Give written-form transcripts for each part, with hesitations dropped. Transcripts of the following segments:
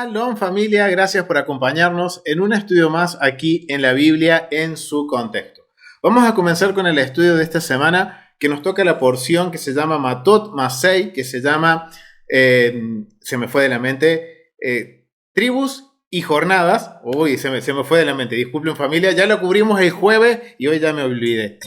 Shalom familia, gracias por acompañarnos en un estudio más aquí en la Biblia en su contexto. Vamos a comenzar con el estudio de esta semana que nos toca la porción que se llama Matot Masei, que se llama, se me fue de la mente, tribus y jornadas. Uy, se me fue de la mente, disculpen familia, ya lo cubrimos el jueves y hoy ya me olvidé.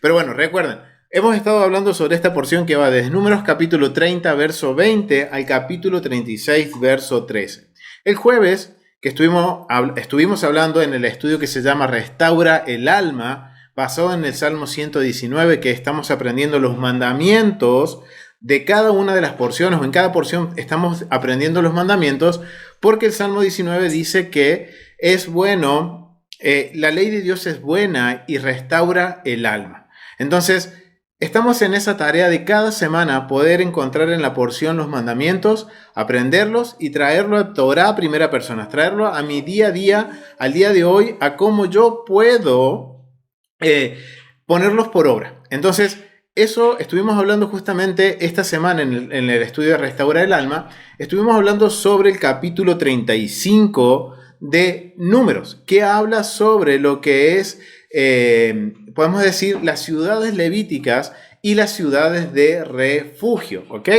Pero bueno, recuerden. Hemos estado hablando sobre esta porción que va desde Números capítulo 30, verso 20 al capítulo 36, verso 13. El jueves que estuvimos hablando en el estudio que se llama Restaura el alma, basado en el Salmo 119, que estamos aprendiendo los mandamientos de cada una de las porciones, o en cada porción estamos aprendiendo los mandamientos, porque el Salmo 19 dice que es bueno, la ley de Dios es buena y restaura el alma. Entonces, estamos en esa tarea de cada semana poder encontrar en la porción los mandamientos, aprenderlos y traerlo a Torah a primera persona, traerlo a mi día a día, al día de hoy, a cómo yo puedo ponerlos por obra. Entonces, eso estuvimos hablando justamente esta semana en el estudio de Restaurar el Alma. Estuvimos hablando sobre el capítulo 35 de Números, que habla sobre lo que es podemos decir las ciudades levíticas y las ciudades de refugio, ¿ok?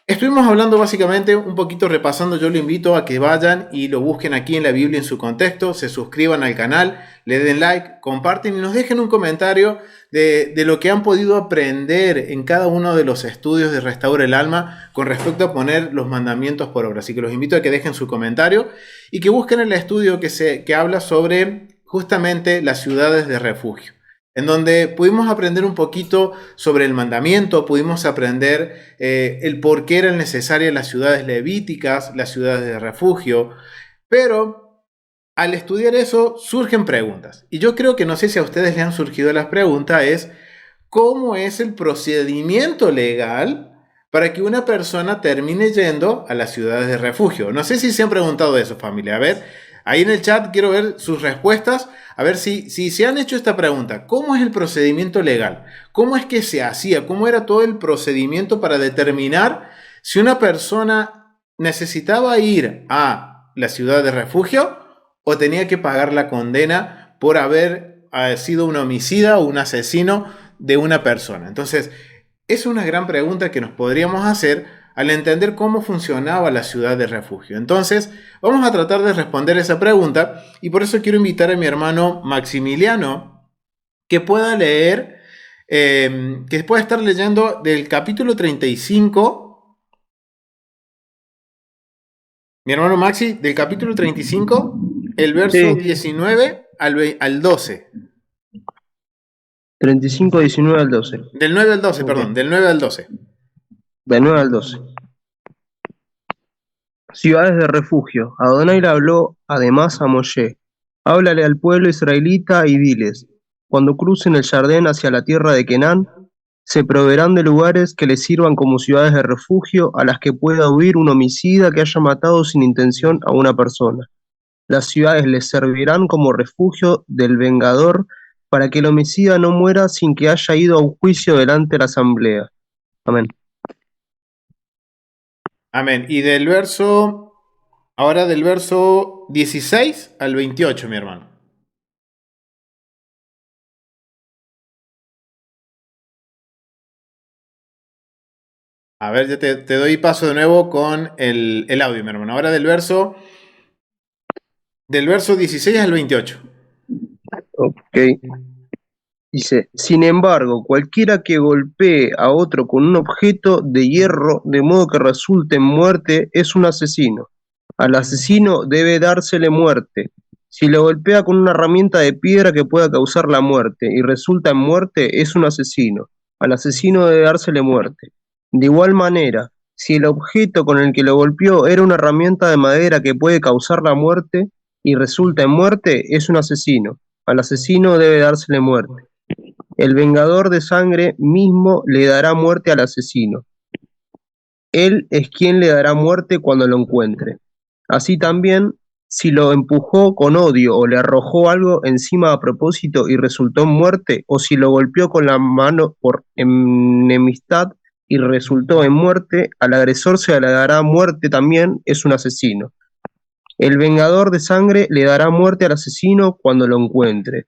Estuvimos hablando básicamente un poquito repasando. Yo lo invito a que vayan y lo busquen aquí en la Biblia en su contexto, se suscriban al canal, le den like, comparten y nos dejen un comentario de lo que han podido aprender en cada uno de los estudios de Restaura el Alma con respecto a poner los mandamientos por obra. Así que los invito a que dejen su comentario y que busquen el estudio que habla sobre justamente las ciudades de refugio, en donde pudimos aprender un poquito sobre el mandamiento, pudimos aprender el por qué eran necesarias las ciudades levíticas, las ciudades de refugio, pero al estudiar eso surgen preguntas. Y yo creo que no sé si a ustedes les han surgido las preguntas, es ¿cómo es el procedimiento legal para que una persona termine yendo a las ciudades de refugio? No sé si se han preguntado eso, familia. A ver, ahí en el chat quiero ver sus respuestas, a ver si se han hecho esta pregunta. ¿Cómo es el procedimiento legal? ¿Cómo es que se hacía? ¿Cómo era todo el procedimiento para determinar si una persona necesitaba ir a la ciudad de refugio o tenía que pagar la condena por haber sido un homicida o un asesino de una persona? Entonces, es una gran pregunta que nos podríamos hacer al entender cómo funcionaba la ciudad de refugio. Entonces, vamos a tratar de responder esa pregunta y por eso quiero invitar a mi hermano Maximiliano que pueda leer, que pueda estar leyendo del capítulo 35. Mi hermano Maxi, del capítulo 35, el verso 19 al 12. 35, 19 al 12. Del 9 al 12, perdón, del 9 al 12. Del 9 al 12. Ciudades de refugio. Adonai le habló además a Moshe. Háblale al pueblo israelita y diles, cuando crucen el Jardín hacia la tierra de Canaán, se proveerán de lugares que les sirvan como ciudades de refugio a las que pueda huir un homicida que haya matado sin intención a una persona. Las ciudades les servirán como refugio del vengador para que el homicida no muera sin que haya ido a un juicio delante de la asamblea. Amén. Amén. Y del verso 16 al 28, mi hermano. A ver, ya te doy paso de nuevo con el audio, mi hermano. Ahora del verso 16 al 28. Ok. Dice, sin embargo, cualquiera que golpee a otro con un objeto de hierro de modo que resulte en muerte es un asesino. Al asesino debe dársele muerte. Si lo golpea con una herramienta de piedra que pueda causar la muerte y resulta en muerte, es un asesino. Al asesino debe dársele muerte. De igual manera, si el objeto con el que lo golpeó era una herramienta de madera que puede causar la muerte y resulta en muerte, es un asesino. Al asesino debe dársele muerte. El vengador de sangre mismo le dará muerte al asesino. Él es quien le dará muerte cuando lo encuentre. Así también, si lo empujó con odio o le arrojó algo encima a propósito y resultó en muerte, o si lo golpeó con la mano por enemistad y resultó en muerte, al agresor se le dará muerte también, es un asesino. El vengador de sangre le dará muerte al asesino cuando lo encuentre.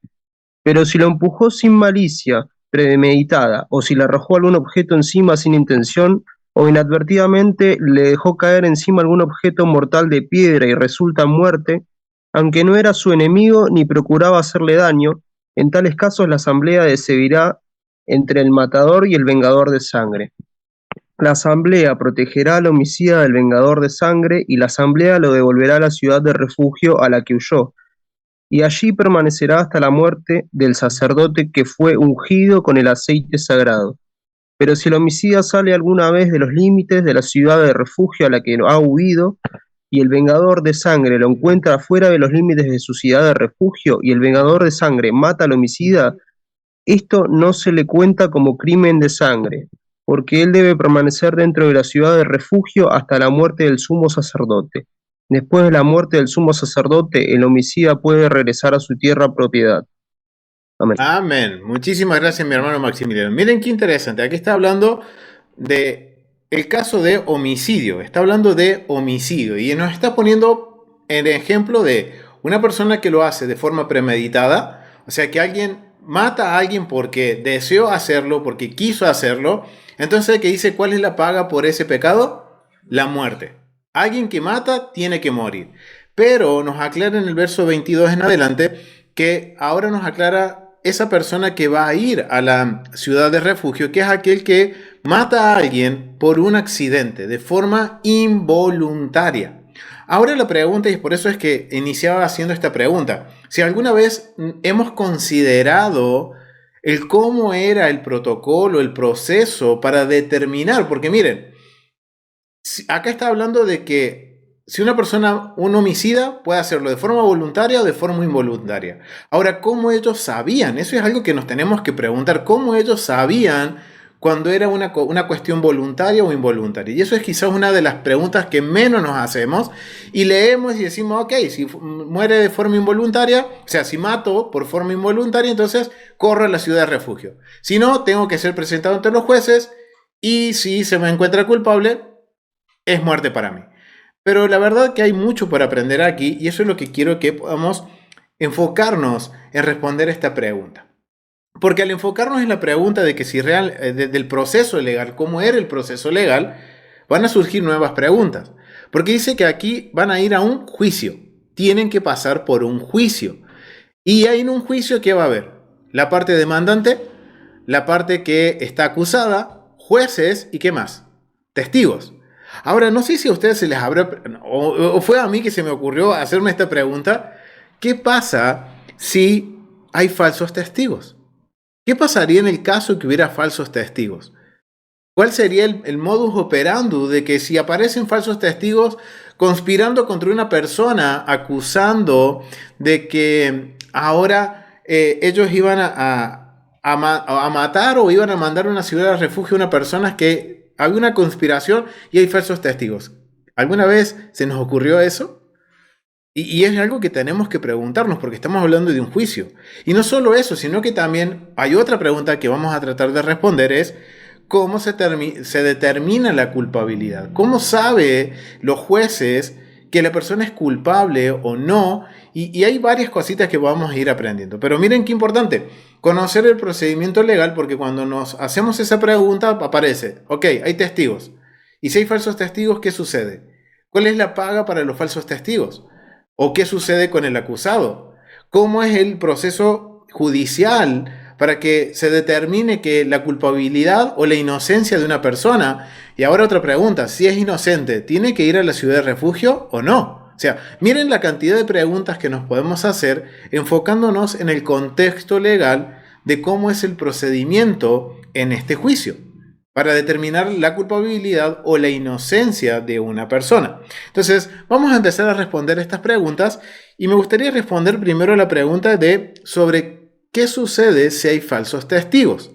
Pero si lo empujó sin malicia premeditada, o si le arrojó algún objeto encima sin intención, o inadvertidamente le dejó caer encima algún objeto mortal de piedra y resulta en muerte, aunque no era su enemigo ni procuraba hacerle daño, en tales casos la asamblea decidirá entre el matador y el vengador de sangre. La asamblea protegerá al homicida del vengador de sangre y la asamblea lo devolverá a la ciudad de refugio a la que huyó, y allí permanecerá hasta la muerte del sacerdote que fue ungido con el aceite sagrado. Pero si el homicida sale alguna vez de los límites de la ciudad de refugio a la que ha huido, y el vengador de sangre lo encuentra fuera de los límites de su ciudad de refugio, y el vengador de sangre mata al homicida, esto no se le cuenta como crimen de sangre, porque él debe permanecer dentro de la ciudad de refugio hasta la muerte del sumo sacerdote. Después de la muerte del sumo sacerdote, el homicida puede regresar a su tierra propiedad. Amén. Amén. Muchísimas gracias, mi hermano Maximiliano. Miren qué interesante. Aquí está hablando de el caso de homicidio. Está hablando de homicidio y nos está poniendo el ejemplo de una persona que lo hace de forma premeditada, o sea, que alguien mata a alguien porque deseó hacerlo, porque quiso hacerlo. Entonces, ¿qué dice? ¿Cuál es la paga por ese pecado? La muerte. Alguien que mata tiene que morir. Pero nos aclara en el verso 22 en adelante que ahora nos aclara esa persona que va a ir a la ciudad de refugio, que es aquel que mata a alguien por un accidente, de forma involuntaria. Ahora la pregunta, y por eso es que iniciaba haciendo esta pregunta, si alguna vez hemos considerado el cómo era el protocolo, el proceso para determinar, porque miren, acá está hablando de que si una persona, un homicida, puede hacerlo de forma voluntaria o de forma involuntaria. Ahora, ¿cómo ellos sabían? Eso es algo que nos tenemos que preguntar. ¿Cómo ellos sabían cuando era una cuestión voluntaria o involuntaria? Y eso es quizás una de las preguntas que menos nos hacemos. Y leemos y decimos, ok, si muere de forma involuntaria, o sea, si mato por forma involuntaria, entonces corro a la ciudad de refugio. Si no, tengo que ser presentado ante los jueces y si se me encuentra culpable, es muerte para mí. Pero la verdad que hay mucho por aprender aquí y eso es lo que quiero que podamos enfocarnos en responder esta pregunta. Porque al enfocarnos en la pregunta de que si del proceso legal, cómo era el proceso legal, van a surgir nuevas preguntas. Porque dice que aquí van a ir a un juicio, tienen que pasar por un juicio. Y ahí en un juicio, ¿qué va a haber? La parte demandante, la parte que está acusada, jueces y ¿qué más? Testigos. Ahora, no sé si a ustedes se les habrá, o fue a mí que se me ocurrió hacerme esta pregunta, ¿qué pasa si hay falsos testigos? ¿Qué pasaría en el caso que hubiera falsos testigos? ¿Cuál sería el modus operandi de que si aparecen falsos testigos conspirando contra una persona, acusando de que ahora ellos iban a matar o iban a mandar a una ciudad de refugio a una persona que había una conspiración y hay falsos testigos? ¿Alguna vez se nos ocurrió eso? Y es algo que tenemos que preguntarnos porque estamos hablando de un juicio. Y no solo eso, sino que también hay otra pregunta que vamos a tratar de responder es ¿cómo se determina la culpabilidad? ¿Cómo sabe los jueces que la persona es culpable o no? Y hay varias cositas que vamos a ir aprendiendo. Pero miren qué importante, conocer el procedimiento legal porque cuando nos hacemos esa pregunta aparece, ok, hay testigos. Y si hay falsos testigos, ¿qué sucede? ¿Cuál es la paga para los falsos testigos? ¿O qué sucede con el acusado? ¿Cómo es el proceso judicial para que se determine que la culpabilidad o la inocencia de una persona? Y ahora otra pregunta, si es inocente, ¿tiene que ir a la ciudad de refugio o no? O sea, miren la cantidad de preguntas que nos podemos hacer enfocándonos en el contexto legal de cómo es el procedimiento en este juicio para determinar la culpabilidad o la inocencia de una persona. Entonces, vamos a empezar a responder estas preguntas y me gustaría responder primero la pregunta de sobre qué sucede si hay falsos testigos.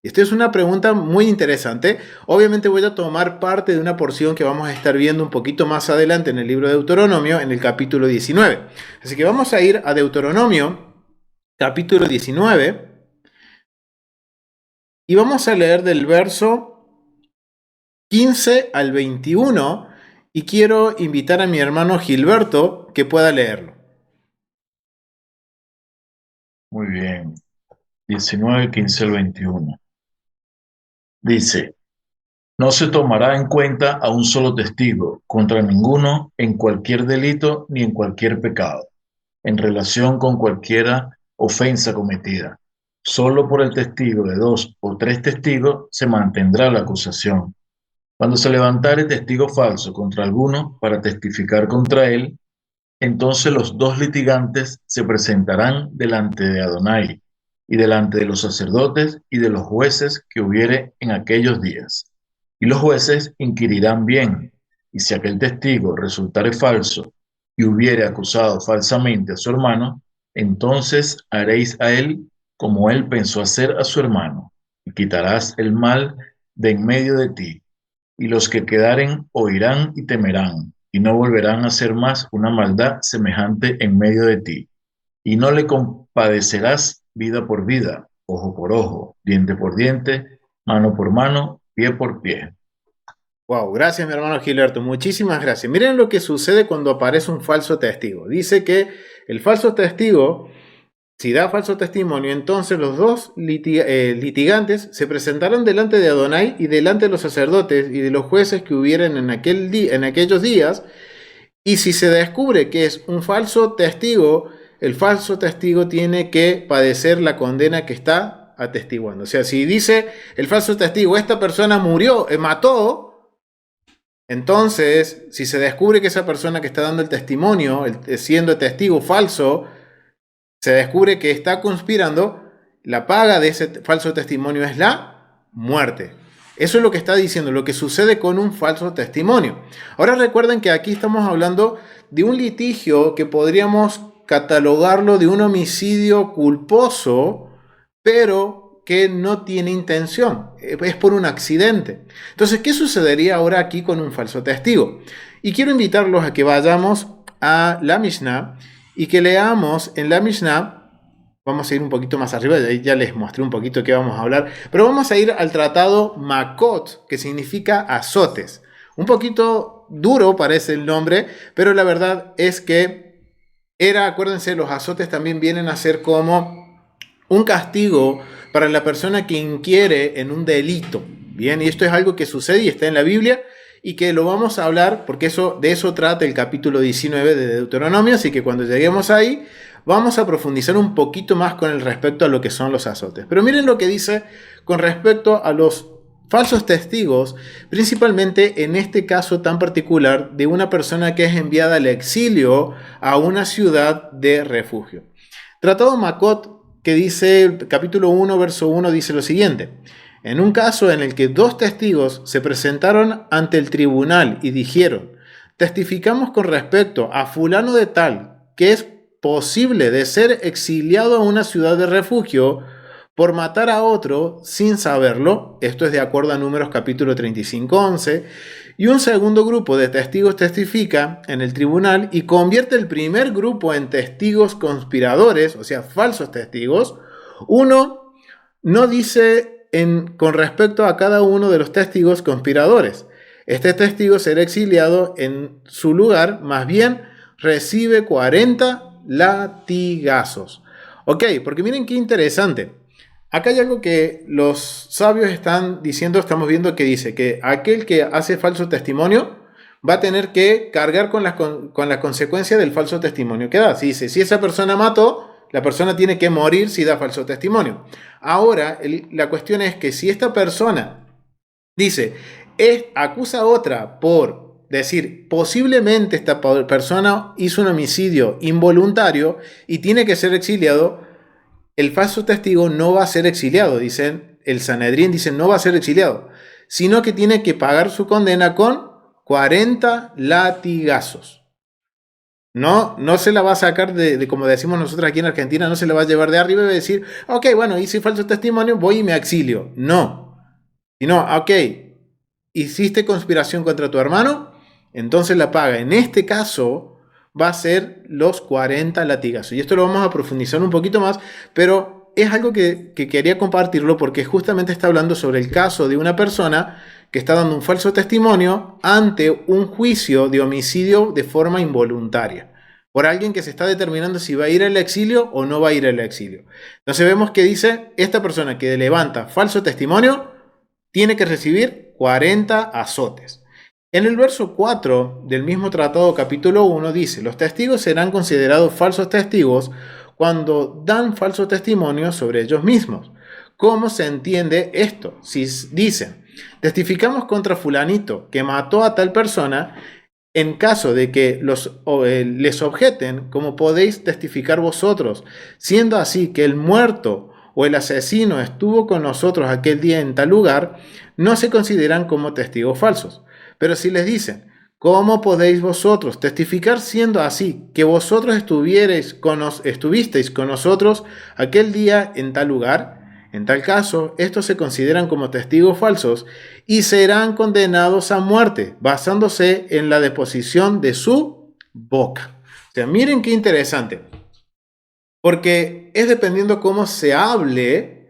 Esta es una pregunta muy interesante. Obviamente voy a tomar parte de una porción que vamos a estar viendo un poquito más adelante en el libro de Deuteronomio, en el capítulo 19. Así que vamos a ir a Deuteronomio, capítulo 19. Y vamos a leer del verso 15 al 21 y quiero invitar a mi hermano Gilberto que pueda leerlo. Muy bien. 19, 15 al 21. Dice, no se tomará en cuenta a un solo testigo contra ninguno en cualquier delito ni en cualquier pecado, en relación con cualquiera ofensa cometida. Solo por el testigo de 2 o 3 testigos se mantendrá la acusación. Cuando se levantare testigo falso contra alguno para testificar contra él, entonces los 2 litigantes se presentarán delante de Adonai y delante de los sacerdotes y de los jueces que hubiere en aquellos días. Y los jueces inquirirán bien, y si aquel testigo resultare falso y hubiere acusado falsamente a su hermano, entonces haréis a él como él pensó hacer a su hermano, y quitarás el mal de en medio de ti. Y los que quedaren oirán y temerán, y no volverán a hacer más una maldad semejante en medio de ti. Y no le compadecerás vida por vida, ojo por ojo, diente por diente, mano por mano, pie por pie. Wow, gracias mi hermano Gilberto, muchísimas gracias. Miren lo que sucede cuando aparece un falso testigo. Dice que el falso testigo, si da falso testimonio, entonces los 2 litigantes se presentarán delante de Adonai y delante de los sacerdotes y de los jueces que hubieran en aquellos días. Y si se descubre que es un falso testigo, el falso testigo tiene que padecer la condena que está atestiguando. O sea, si dice el falso testigo, esta persona murió, mató, entonces, si se descubre que esa persona que está dando el testimonio, siendo testigo falso, se descubre que está conspirando, la paga de ese falso testimonio es la muerte. Eso es lo que está diciendo, lo que sucede con un falso testimonio. Ahora recuerden que aquí estamos hablando de un litigio que podríamos catalogarlo de un homicidio culposo, pero que no tiene intención, es por un accidente. Entonces, ¿qué sucedería ahora aquí con un falso testigo? Y quiero invitarlos a que vayamos a la Mishnah y que leamos en la Mishnah. Vamos a ir un poquito más arriba, ya les mostré un poquito qué vamos a hablar, pero vamos a ir al tratado Makot, que significa azotes. Un poquito duro parece el nombre, pero la verdad es que acuérdense, los azotes también vienen a ser como un castigo para la persona que inquiere en un delito. Bien, y esto es algo que sucede y está en la Biblia y que lo vamos a hablar porque de eso trata el capítulo 19 de Deuteronomio, así que cuando lleguemos ahí vamos a profundizar un poquito más con respecto a lo que son los azotes. Pero miren lo que dice con respecto a los falsos testigos, principalmente en este caso tan particular de una persona que es enviada al exilio a una ciudad de refugio. Tratado Makot, que dice, capítulo 1, verso 1, dice lo siguiente. En un caso en el que 2 testigos se presentaron ante el tribunal y dijeron, testificamos con respecto a fulano de tal, que es posible de ser exiliado a una ciudad de refugio por matar a otro sin saberlo, esto es de acuerdo a Números capítulo 35, 11, y un segundo grupo de testigos testifica en el tribunal y convierte el primer grupo en testigos conspiradores, o sea, falsos testigos. Uno no dice con respecto a cada uno de los testigos conspiradores. Este testigo será exiliado en su lugar, más bien recibe 40 latigazos. Ok, porque miren qué interesante. Acá hay algo que los sabios están diciendo, estamos viendo que dice que aquel que hace falso testimonio va a tener que cargar con la consecuencia del falso testimonio que da. Si dice, si esa persona mató, la persona tiene que morir si da falso testimonio. Ahora, la cuestión es que si esta persona dice, acusa a otra por decir, posiblemente esta persona hizo un homicidio involuntario y tiene que ser exiliado, el falso testigo no va a ser exiliado, dicen, el Sanedrín dice no va a ser exiliado, sino que tiene que pagar su condena con 40 latigazos. No se la va a sacar de como decimos nosotros aquí en Argentina, no se la va a llevar de arriba y va a decir, ok, bueno, hice falso testimonio, voy y me exilio. No. Sino, ok, hiciste conspiración contra tu hermano, entonces la paga. En este caso va a ser los 40 latigazos. Y esto lo vamos a profundizar un poquito más, pero es algo que quería compartirlo porque justamente está hablando sobre el caso de una persona que está dando un falso testimonio ante un juicio de homicidio de forma involuntaria, por alguien que se está determinando si va a ir al exilio o no va a ir al exilio. Entonces vemos que dice, esta persona que levanta falso testimonio tiene que recibir 40 azotes. En el verso 4 del mismo tratado capítulo 1 dice, los testigos serán considerados falsos testigos cuando dan falso testimonio sobre ellos mismos. ¿Cómo se entiende esto? Si dicen, testificamos contra fulanito que mató a tal persona, en caso de que les objeten, ¿cómo podéis testificar vosotros? Siendo así que el muerto o el asesino estuvo con nosotros aquel día en tal lugar, no se consideran como testigos falsos. Pero si les dicen, ¿cómo podéis vosotros testificar siendo así que vosotros estuvisteis con nosotros aquel día en tal lugar? En tal caso, estos se consideran como testigos falsos y serán condenados a muerte, basándose en la deposición de su boca. O sea, miren qué interesante. Porque es dependiendo cómo se hable,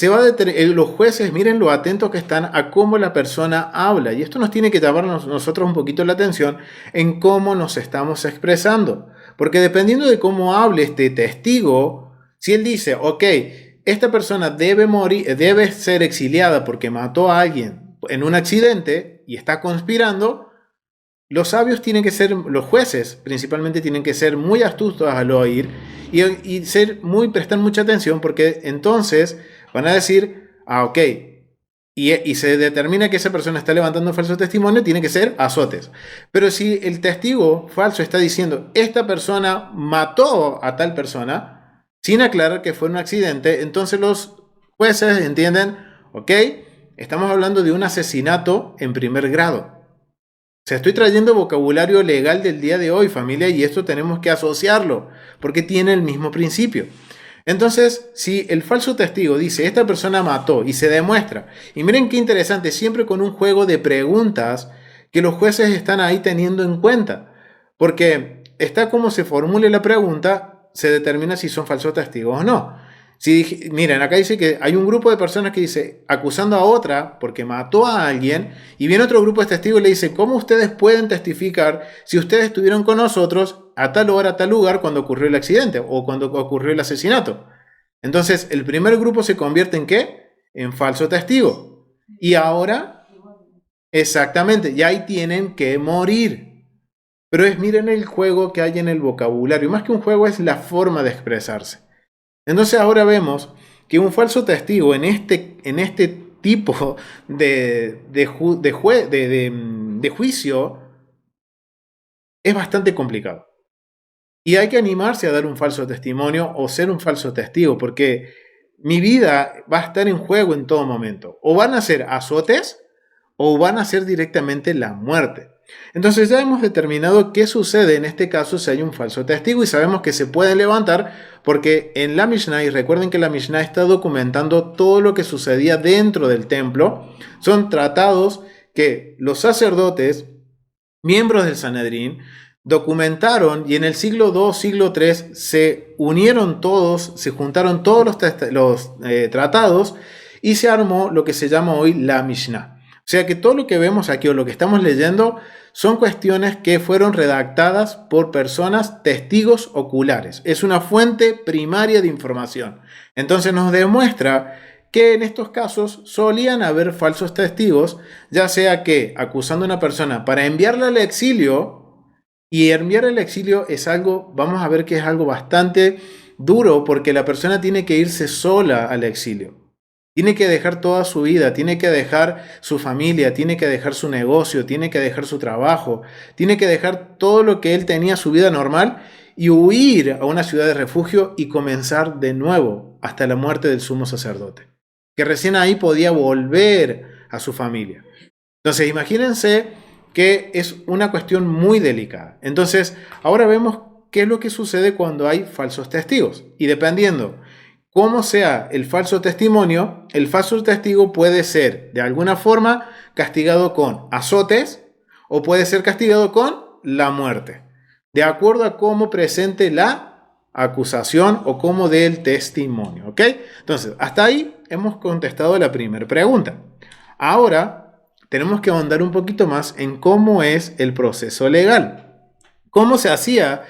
los jueces, miren lo atentos que están a cómo la persona habla. Y esto nos tiene que llamar a nosotros un poquito la atención en cómo nos estamos expresando. Porque dependiendo de cómo hable este testigo, si él dice, ok, esta persona debe morir, debe ser exiliada porque mató a alguien en un accidente y está conspirando, los sabios tienen que ser, los jueces principalmente tienen que ser muy astutos al oír y prestar mucha atención, porque entonces van a decir, ok, y se determina que esa persona está levantando falso testimonio, tiene que ser azotes. Pero si el testigo falso está diciendo, esta persona mató a tal persona, sin aclarar que fue un accidente, entonces los jueces entienden, ok, estamos hablando de un asesinato en primer grado. O sea, estoy trayendo vocabulario legal del día de hoy, familia, y esto tenemos que asociarlo, porque tiene el mismo principio. Entonces, si el falso testigo dice, esta persona mató, y se demuestra, y miren qué interesante, siempre con un juego de preguntas que los jueces están ahí teniendo en cuenta, porque está como se formule la pregunta, se determina si son falsos testigos o no. Miren, acá dice que hay un grupo de personas que dice, acusando a otra porque mató a alguien, y viene otro grupo de testigos y le dice, ¿cómo ustedes pueden testificar si ustedes estuvieron con nosotros a tal hora, a tal lugar, cuando ocurrió el accidente o cuando ocurrió el asesinato? Entonces, el primer grupo se convierte en ¿qué? En falso testigo. Y ahora, exactamente, y ahí tienen que morir. Pero miren el juego que hay en el vocabulario. Más que un juego, es la forma de expresarse. Entonces ahora vemos que un falso testigo en este tipo de juicio es bastante complicado. Y hay que animarse a dar un falso testimonio o ser un falso testigo, porque mi vida va a estar en juego en todo momento. O van a ser azotes o van a ser directamente la muerte. Entonces ya hemos determinado qué sucede en este caso si hay un falso testigo, y sabemos que se pueden levantar porque en la Mishnah, y recuerden que la Mishnah está documentando todo lo que sucedía dentro del templo, son tratados que los sacerdotes, miembros del Sanedrín, documentaron, y en el siglo II, siglo III se unieron todos, se juntaron todos los tratados y se armó lo que se llama hoy la Mishnah. O sea que todo lo que vemos aquí o lo que estamos leyendo son cuestiones que fueron redactadas por personas testigos oculares. Es una fuente primaria de información. Entonces nos demuestra que en estos casos solían haber falsos testigos, ya sea que acusando a una persona para enviarla al exilio, y enviar al exilio es algo, vamos a ver que es algo bastante duro, porque la persona tiene que irse sola al exilio. Tiene que dejar toda su vida, tiene que dejar su familia, tiene que dejar su negocio, tiene que dejar su trabajo, tiene que dejar todo lo que él tenía, su vida normal, y huir a una ciudad de refugio y comenzar de nuevo hasta la muerte del sumo sacerdote, que recién ahí podía volver a su familia. Entonces imagínense que es una cuestión muy delicada. Entonces ahora vemos qué es lo que sucede cuando hay falsos testigos, y dependiendo cómo sea el falso testimonio, el falso testigo puede ser de alguna forma castigado con azotes o puede ser castigado con la muerte, de acuerdo a cómo presente la acusación o cómo dé el testimonio. ¿Ok? Entonces, hasta ahí hemos contestado la primera pregunta. Ahora tenemos que ahondar un poquito más en cómo es el proceso legal. ¿Cómo se hacía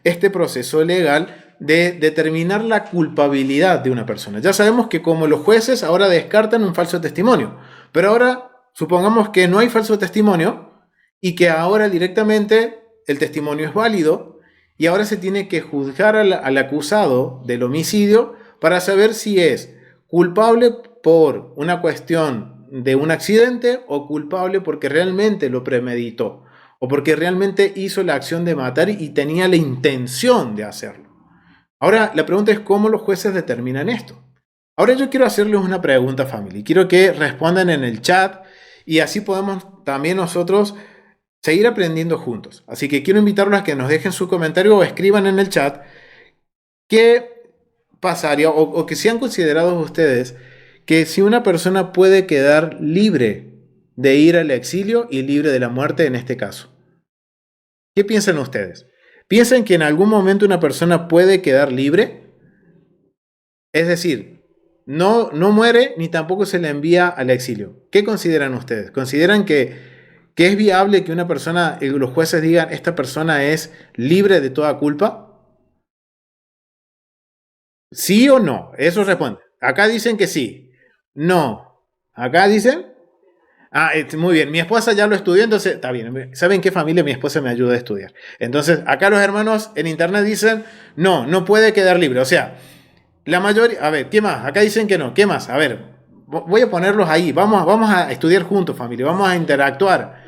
este proceso legal de determinar la culpabilidad de una persona? Ya sabemos que como los jueces ahora descartan un falso testimonio, pero ahora supongamos que no hay falso testimonio y que ahora directamente el testimonio es válido y ahora se tiene que juzgar al acusado del homicidio para saber si es culpable por una cuestión de un accidente o culpable porque realmente lo premeditó o porque realmente hizo la acción de matar y tenía la intención de hacerlo. Ahora, la pregunta es cómo los jueces determinan esto. Ahora yo quiero hacerles una pregunta, familia. Quiero que respondan en el chat y así podemos también nosotros seguir aprendiendo juntos. Así que quiero invitarlos a que nos dejen su comentario o escriban en el chat qué pasaría o que sean considerados ustedes que si una persona puede quedar libre de ir al exilio y libre de la muerte en este caso. ¿Qué piensan ustedes? ¿Piensan que en algún momento una persona puede quedar libre? Es decir, no muere ni tampoco se le envía al exilio. ¿Qué consideran ustedes? ¿Consideran que es viable que una persona, los jueces digan, esta persona es libre de toda culpa? ¿Sí o no? Eso responde. Acá dicen que sí. No. Acá dicen. Muy bien. Mi esposa ya lo estudió, entonces está bien. ¿Saben qué familia? Mi esposa me ayuda a estudiar. Entonces, acá los hermanos en internet dicen, no puede quedar libre. O sea, la mayoría. A ver, ¿qué más? Acá dicen que no. ¿Qué más? A ver, voy a ponerlos ahí. Vamos a estudiar juntos, familia. Vamos a interactuar.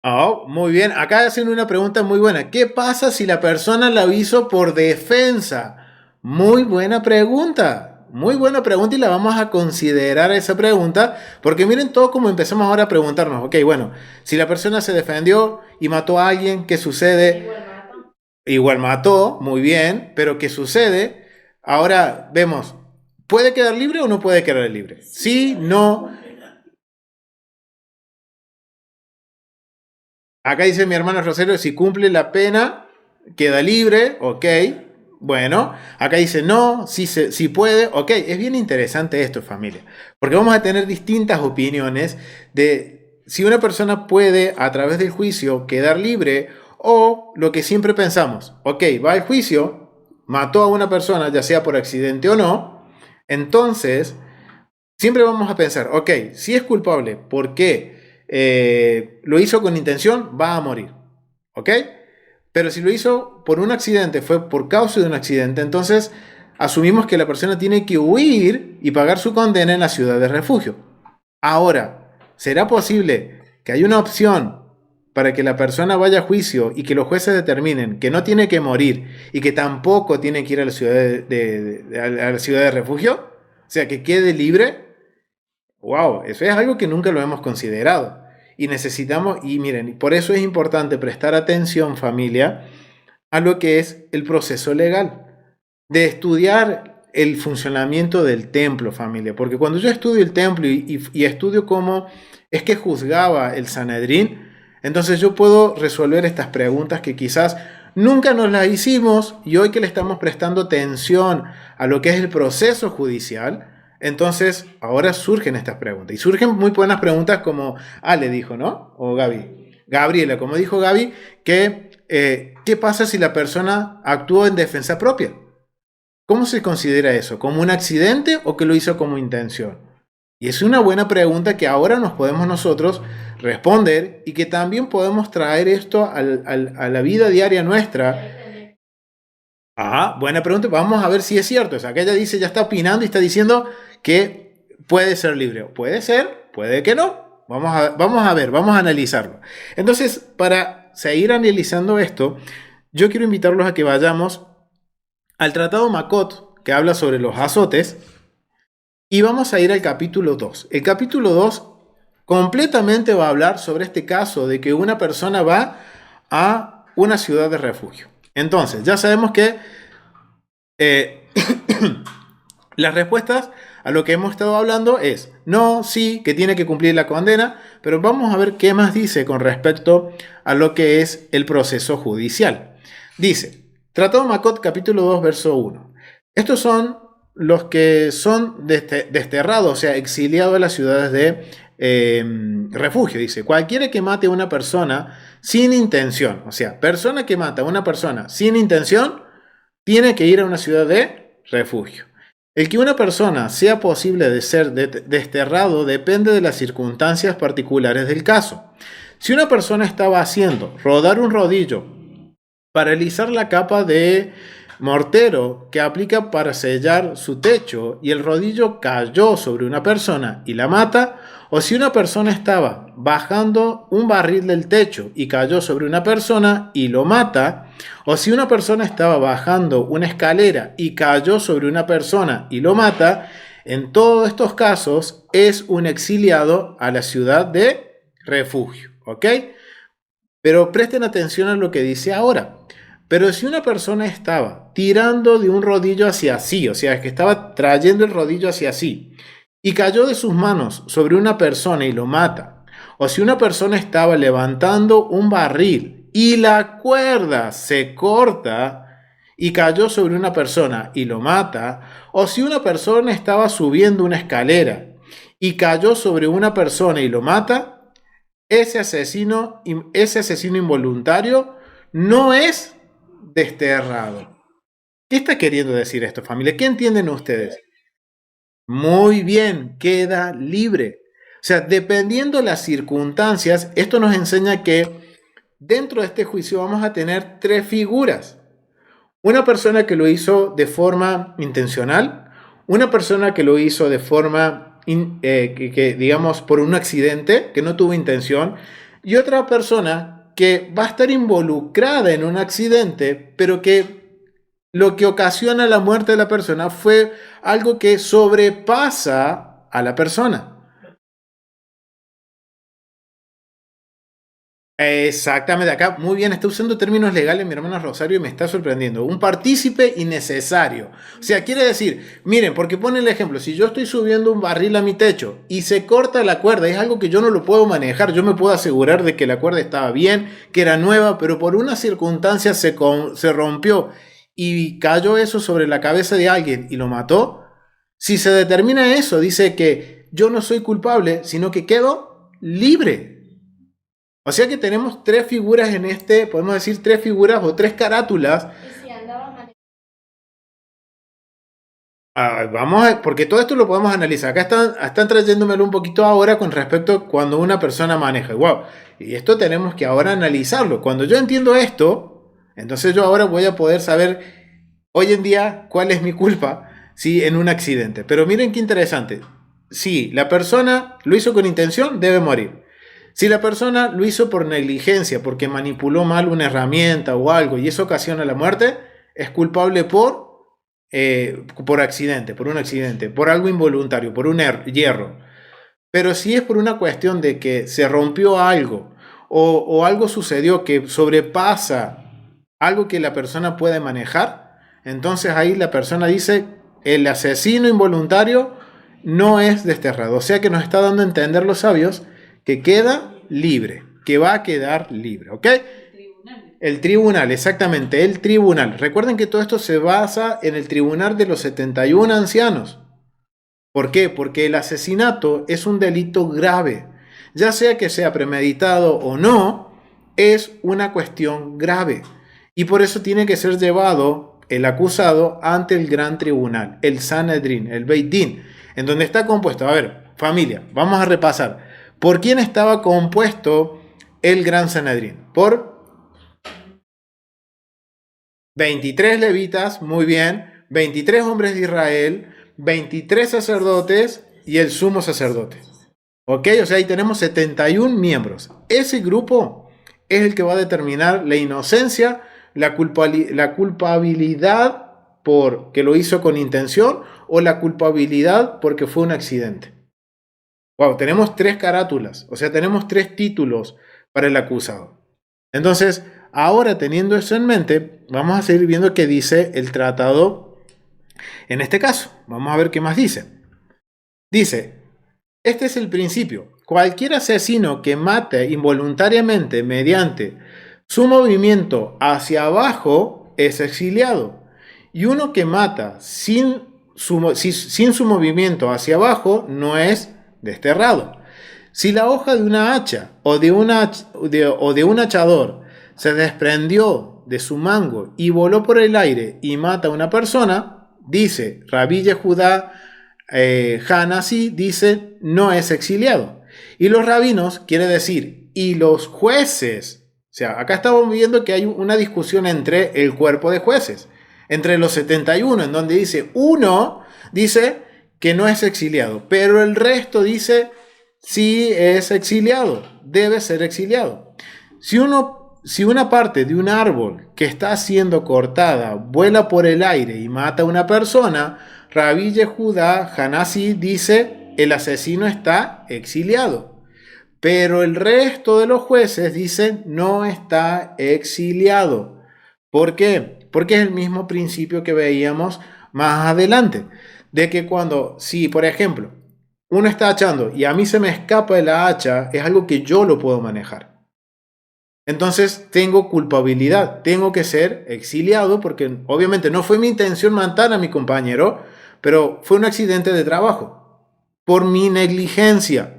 Oh, muy bien. Acá hacen una pregunta muy buena. ¿Qué pasa si la persona la hizo por defensa? Muy buena pregunta. Muy buena pregunta y la vamos a considerar esa pregunta porque miren todo como empezamos ahora a preguntarnos. Ok, bueno, si la persona se defendió y mató a alguien, ¿qué sucede? Igual mató, muy bien, pero ¿qué sucede? Ahora vemos, ¿puede quedar libre o no puede quedar libre? Sí, no. Acá dice mi hermano Rosario, si cumple la pena, queda libre, ok. Bueno, acá dice no, sí puede, ok. Es bien interesante esto, familia, porque vamos a tener distintas opiniones de si una persona puede a través del juicio quedar libre o lo que siempre pensamos, ok, va al juicio, mató a una persona, ya sea por accidente o no, entonces siempre vamos a pensar, ok, si es culpable, ¿por qué? Lo hizo con intención, va a morir. ¿Ok? Pero si lo hizo por un accidente, fue por causa de un accidente, entonces asumimos que la persona tiene que huir y pagar su condena en la ciudad de refugio. Ahora, ¿será posible que haya una opción para que la persona vaya a juicio y que los jueces determinen que no tiene que morir y que tampoco tiene que ir a la ciudad a la ciudad de refugio? O sea, que quede libre. Wow, eso es algo que nunca lo hemos considerado. Y necesitamos, y miren, por eso es importante prestar atención, familia, a lo que es el proceso legal, de estudiar el funcionamiento del templo, familia. Porque cuando yo estudio el templo y estudio cómo es que juzgaba el Sanedrín, entonces yo puedo resolver estas preguntas que quizás nunca nos las hicimos y hoy que le estamos prestando atención a lo que es el proceso judicial, entonces ahora surgen estas preguntas. Y surgen muy buenas preguntas como Ale dijo, ¿no? O Gaby. Gabriela, como dijo Gaby, que ¿qué pasa si la persona actuó en defensa propia? ¿Cómo se considera eso? ¿Como un accidente o que lo hizo como intención? Y es una buena pregunta que ahora nos podemos nosotros responder y que también podemos traer esto a la vida diaria nuestra. Buena pregunta. Vamos a ver si es cierto. O sea, que ella dice, ya está opinando y está diciendo que puede ser libre. Puede ser, puede que no. Vamos a ver, vamos a analizarlo. Entonces, para seguir analizando esto, yo quiero invitarlos a que vayamos al Tratado Makot, que habla sobre los azotes, y vamos a ir al capítulo 2. El capítulo 2 completamente va a hablar sobre este caso de que una persona va a una ciudad de refugio. Entonces, ya sabemos que las respuestas a lo que hemos estado hablando es no, sí, que tiene que cumplir la condena, pero vamos a ver qué más dice con respecto a lo que es el proceso judicial. Dice, Tratado Makot, capítulo 2, verso 1. Estos son los que son desterrados, o sea, exiliados de las ciudades de refugio. Dice, cualquiera que mate a una persona sin intención, o sea, persona que mata a una persona sin intención, tiene que ir a una ciudad de refugio. El que una persona sea posible de ser desterrado depende de las circunstancias particulares del caso. Si una persona estaba haciendo rodar un rodillo para alisar la capa de mortero que aplica para sellar su techo y el rodillo cayó sobre una persona y la mata, o si una persona estaba bajando un barril del techo y cayó sobre una persona y lo mata, o si una persona estaba bajando una escalera y cayó sobre una persona y lo mata, en todos estos casos es un exiliado a la ciudad de refugio, ¿ok? Pero presten atención a lo que dice ahora. Pero si una persona estaba tirando de un rodillo hacia así, o sea, que estaba trayendo el rodillo hacia así, y cayó de sus manos sobre una persona y lo mata, o si una persona estaba levantando un barril y la cuerda se corta y cayó sobre una persona y lo mata, o si una persona estaba subiendo una escalera y cayó sobre una persona y lo mata, ese asesino involuntario no es desterrado. ¿Qué está queriendo decir esto, familia? ¿Qué entienden ustedes? Muy bien, queda libre. O sea, dependiendo de las circunstancias, esto nos enseña que dentro de este juicio vamos a tener tres figuras. Una persona que lo hizo de forma intencional, una persona que lo hizo de forma, digamos, por un accidente, que no tuvo intención, y otra persona que va a estar involucrada en un accidente, pero que lo que ocasiona la muerte de la persona fue algo que sobrepasa a la persona. Exactamente, acá muy bien, está usando términos legales mi hermana Rosario y me está sorprendiendo. Un partícipe innecesario. O sea, quiere decir, miren, porque pone el ejemplo, si yo estoy subiendo un barril a mi techo y se corta la cuerda, es algo que yo no lo puedo manejar, yo me puedo asegurar de que la cuerda estaba bien, que era nueva, pero por una circunstancia se rompió y cayó eso sobre la cabeza de alguien y lo mató. Si se determina eso, dice que yo no soy culpable, sino que quedo libre. O sea que tenemos tres figuras en este, podemos decir tres figuras o tres carátulas. Porque todo esto lo podemos analizar. Acá están trayéndomelo un poquito ahora con respecto a cuando una persona maneja. Wow. Y esto tenemos que ahora analizarlo. Cuando yo entiendo esto, entonces yo ahora voy a poder saber hoy en día cuál es mi culpa, ¿sí? En un accidente. Pero miren qué interesante. Si la persona lo hizo con intención, debe morir. Si la persona lo hizo por negligencia, porque manipuló mal una herramienta o algo y eso ocasiona la muerte, es culpable por accidente, por un accidente, por algo involuntario, por un hierro. Pero si es por una cuestión de que se rompió algo o algo sucedió que sobrepasa algo que la persona puede manejar, entonces ahí la persona dice, el asesino involuntario no es desterrado. O sea que nos está dando a entender los sabios que queda libre, que va a quedar libre, ¿ok? El tribunal, exactamente, el tribunal. Recuerden que todo esto se basa en el tribunal de los 71 ancianos. ¿Por qué? Porque el asesinato es un delito grave. Ya sea que sea premeditado o no, es una cuestión grave. Y por eso tiene que ser llevado el acusado ante el gran tribunal, el Sanedrín, el Beit Din, en donde está compuesto. A ver, familia, vamos a repasar. ¿Por quién estaba compuesto el gran Sanedrín? Por 23 levitas, muy bien, 23 hombres de Israel, 23 sacerdotes y el sumo sacerdote. ¿Ok? O sea, ahí tenemos 71 miembros. Ese grupo es el que va a determinar la inocencia, la culpabilidad porque lo hizo con intención o la culpabilidad porque fue un accidente. Wow, tenemos tres carátulas, o sea, tenemos tres títulos para el acusado. Entonces, ahora teniendo eso en mente, vamos a seguir viendo qué dice el tratado en este caso. Vamos a ver qué más dice. Dice, este es el principio. Cualquier asesino que mate involuntariamente mediante su movimiento hacia abajo es exiliado. Y uno que mata sin sin su movimiento hacia abajo, no es desterrado. Si la hoja de una hacha o de un hachador se desprendió de su mango y voló por el aire y mata a una persona, dice Rabí Yehudá Hanasi, dice, no es exiliado. Y los rabinos, quiere decir, y los jueces, o sea, acá estamos viendo que hay una discusión entre el cuerpo de jueces, entre los 71, en donde dice, uno dice que no es exiliado, pero el resto dice, sí es exiliado, debe ser exiliado. Si una parte de un árbol que está siendo cortada vuela por el aire y mata a una persona, Rabí Yehudá Hanasi dice, el asesino está exiliado. Pero el resto de los jueces dicen, no está exiliado. ¿Por qué? Porque es el mismo principio que veíamos más adelante, de que si por ejemplo, uno está hachando y a mí se me escapa de la hacha, es algo que yo lo puedo manejar. Entonces tengo culpabilidad, tengo que ser exiliado porque obviamente no fue mi intención matar a mi compañero, pero fue un accidente de trabajo por mi negligencia.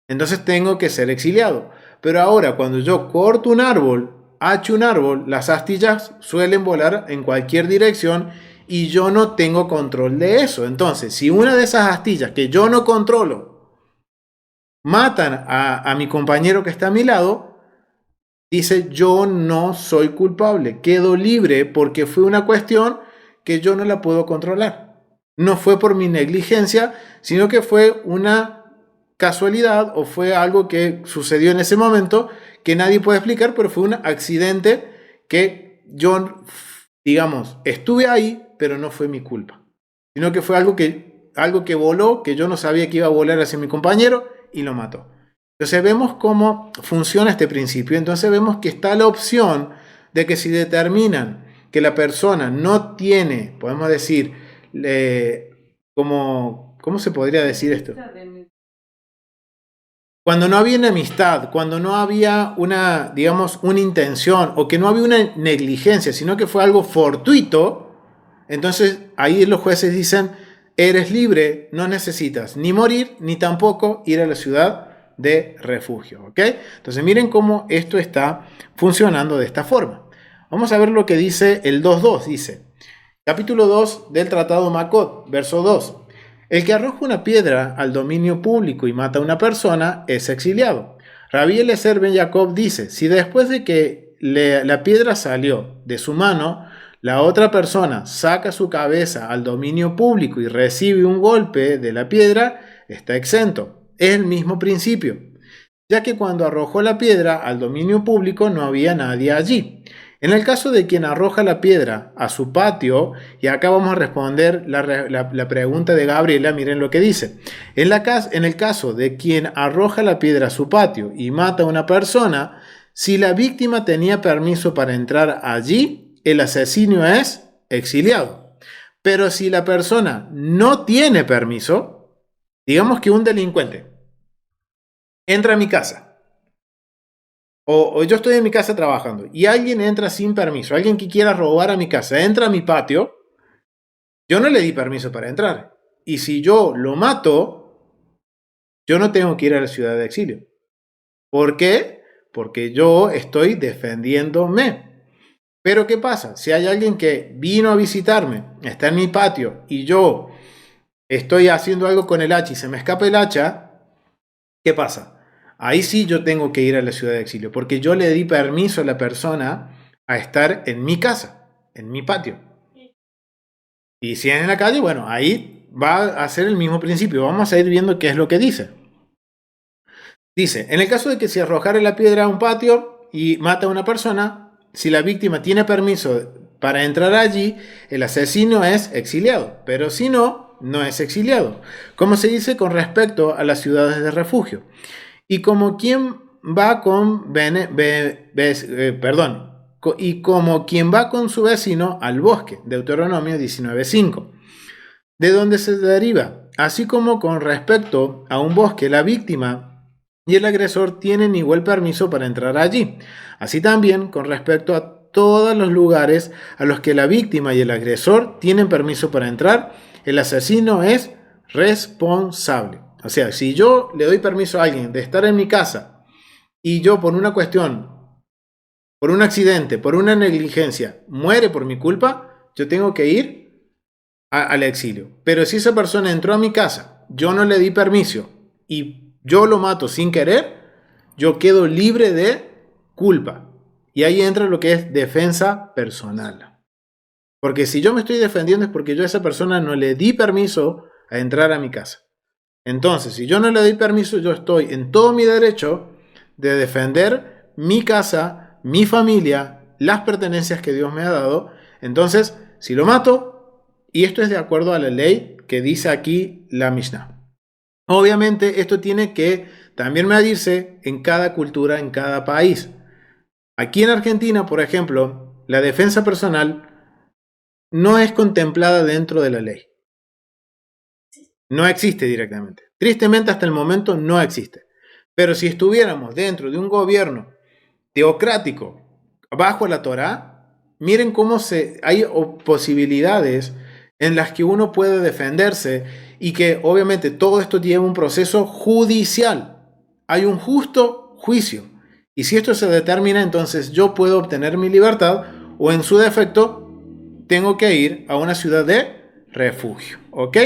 Entonces tengo que ser exiliado. Pero ahora cuando yo corto un árbol, hacho un árbol, las astillas suelen volar en cualquier dirección y yo no tengo control de eso. Entonces, si una de esas astillas que yo no controlo matan a mi compañero que está a mi lado, dice, yo no soy culpable, quedo libre porque fue una cuestión que yo no la puedo controlar. No fue por mi negligencia, sino que fue una casualidad o fue algo que sucedió en ese momento que nadie puede explicar, pero fue un accidente que yo, digamos, estuve ahí, pero no fue mi culpa, sino que fue algo que voló, que yo no sabía que iba a volar hacia mi compañero y lo mató. Entonces vemos cómo funciona este principio. Entonces vemos que está la opción de que si determinan que la persona no tiene, podemos decir, ¿cómo se podría decir esto? Cuando no había una amistad, cuando no había una intención o que no había una negligencia, sino que fue algo fortuito, entonces ahí los jueces dicen, eres libre, no necesitas ni morir, ni tampoco ir a la ciudad de refugio, ¿ok? Entonces miren cómo esto está funcionando de esta forma. Vamos a ver lo que dice el 2.2, dice, capítulo 2 del Tratado Makot, verso 2. El que arroja una piedra al dominio público y mata a una persona es exiliado. Rabí Eliezer ben Jacob dice, si después de que la piedra salió de su mano, la otra persona saca su cabeza al dominio público y recibe un golpe de la piedra, está exento. Es el mismo principio, ya que cuando arrojó la piedra al dominio público no había nadie allí. En el caso de quien arroja la piedra a su patio, y acá vamos a responder la pregunta de Gabriela, miren lo que dice. En el caso de quien arroja la piedra a su patio y mata a una persona, si la víctima tenía permiso para entrar allí, el asesino es exiliado. Pero si la persona no tiene permiso, digamos que un delincuente entra a mi casa, o yo estoy en mi casa trabajando, y alguien entra sin permiso, alguien que quiera robar a mi casa, entra a mi patio, yo no le di permiso para entrar. Y si yo lo mato, yo no tengo que ir a la ciudad de exilio. ¿Por qué? Porque yo estoy defendiéndome. Pero ¿qué pasa? Si hay alguien que vino a visitarme, está en mi patio, y yo estoy haciendo algo con el hacha y se me escapa el hacha, ¿qué pasa? Ahí sí yo tengo que ir a la ciudad de exilio, porque yo le di permiso a la persona a estar en mi casa, en mi patio. Y si es en la calle, bueno, ahí va a ser el mismo principio. Vamos a ir viendo qué es lo que dice. Dice, en el caso de que se arrojara la piedra a un patio y mata a una persona, si la víctima tiene permiso para entrar allí, el asesino es exiliado, pero si no, no es exiliado, como se dice con respecto a las ciudades de refugio. Y como quien va con su vecino al bosque, Deuteronomio 19.5, de donde se deriva, así como con respecto a un bosque, la víctima y el agresor tienen igual permiso para entrar allí. Así también con respecto a todos los lugares a los que la víctima y el agresor tienen permiso para entrar, el asesino es responsable. O sea, si yo le doy permiso a alguien de estar en mi casa y yo por una cuestión, por un accidente, por una negligencia, muere por mi culpa, yo tengo que ir al exilio. Pero si esa persona entró a mi casa, yo no le di permiso y yo lo mato sin querer, yo quedo libre de culpa. Y ahí entra lo que es defensa personal. Porque si yo me estoy defendiendo es porque yo a esa persona no le di permiso a entrar a mi casa. Entonces, si yo no le doy permiso, yo estoy en todo mi derecho de defender mi casa, mi familia, las pertenencias que Dios me ha dado. Entonces, si lo mato, y esto es de acuerdo a la ley que dice aquí la Mishnah. Obviamente, esto tiene que también medirse en cada cultura, en cada país. Aquí en Argentina, por ejemplo, la defensa personal no es contemplada dentro de la ley. No existe directamente. Tristemente, hasta el momento no existe. Pero si estuviéramos dentro de un gobierno teocrático bajo la Torá, miren cómo hay posibilidades en las que uno puede defenderse y que obviamente todo esto lleva un proceso judicial. Hay un justo juicio. Y si esto se determina, entonces yo puedo obtener mi libertad o en su defecto tengo que ir a una ciudad de refugio. ¿Ok?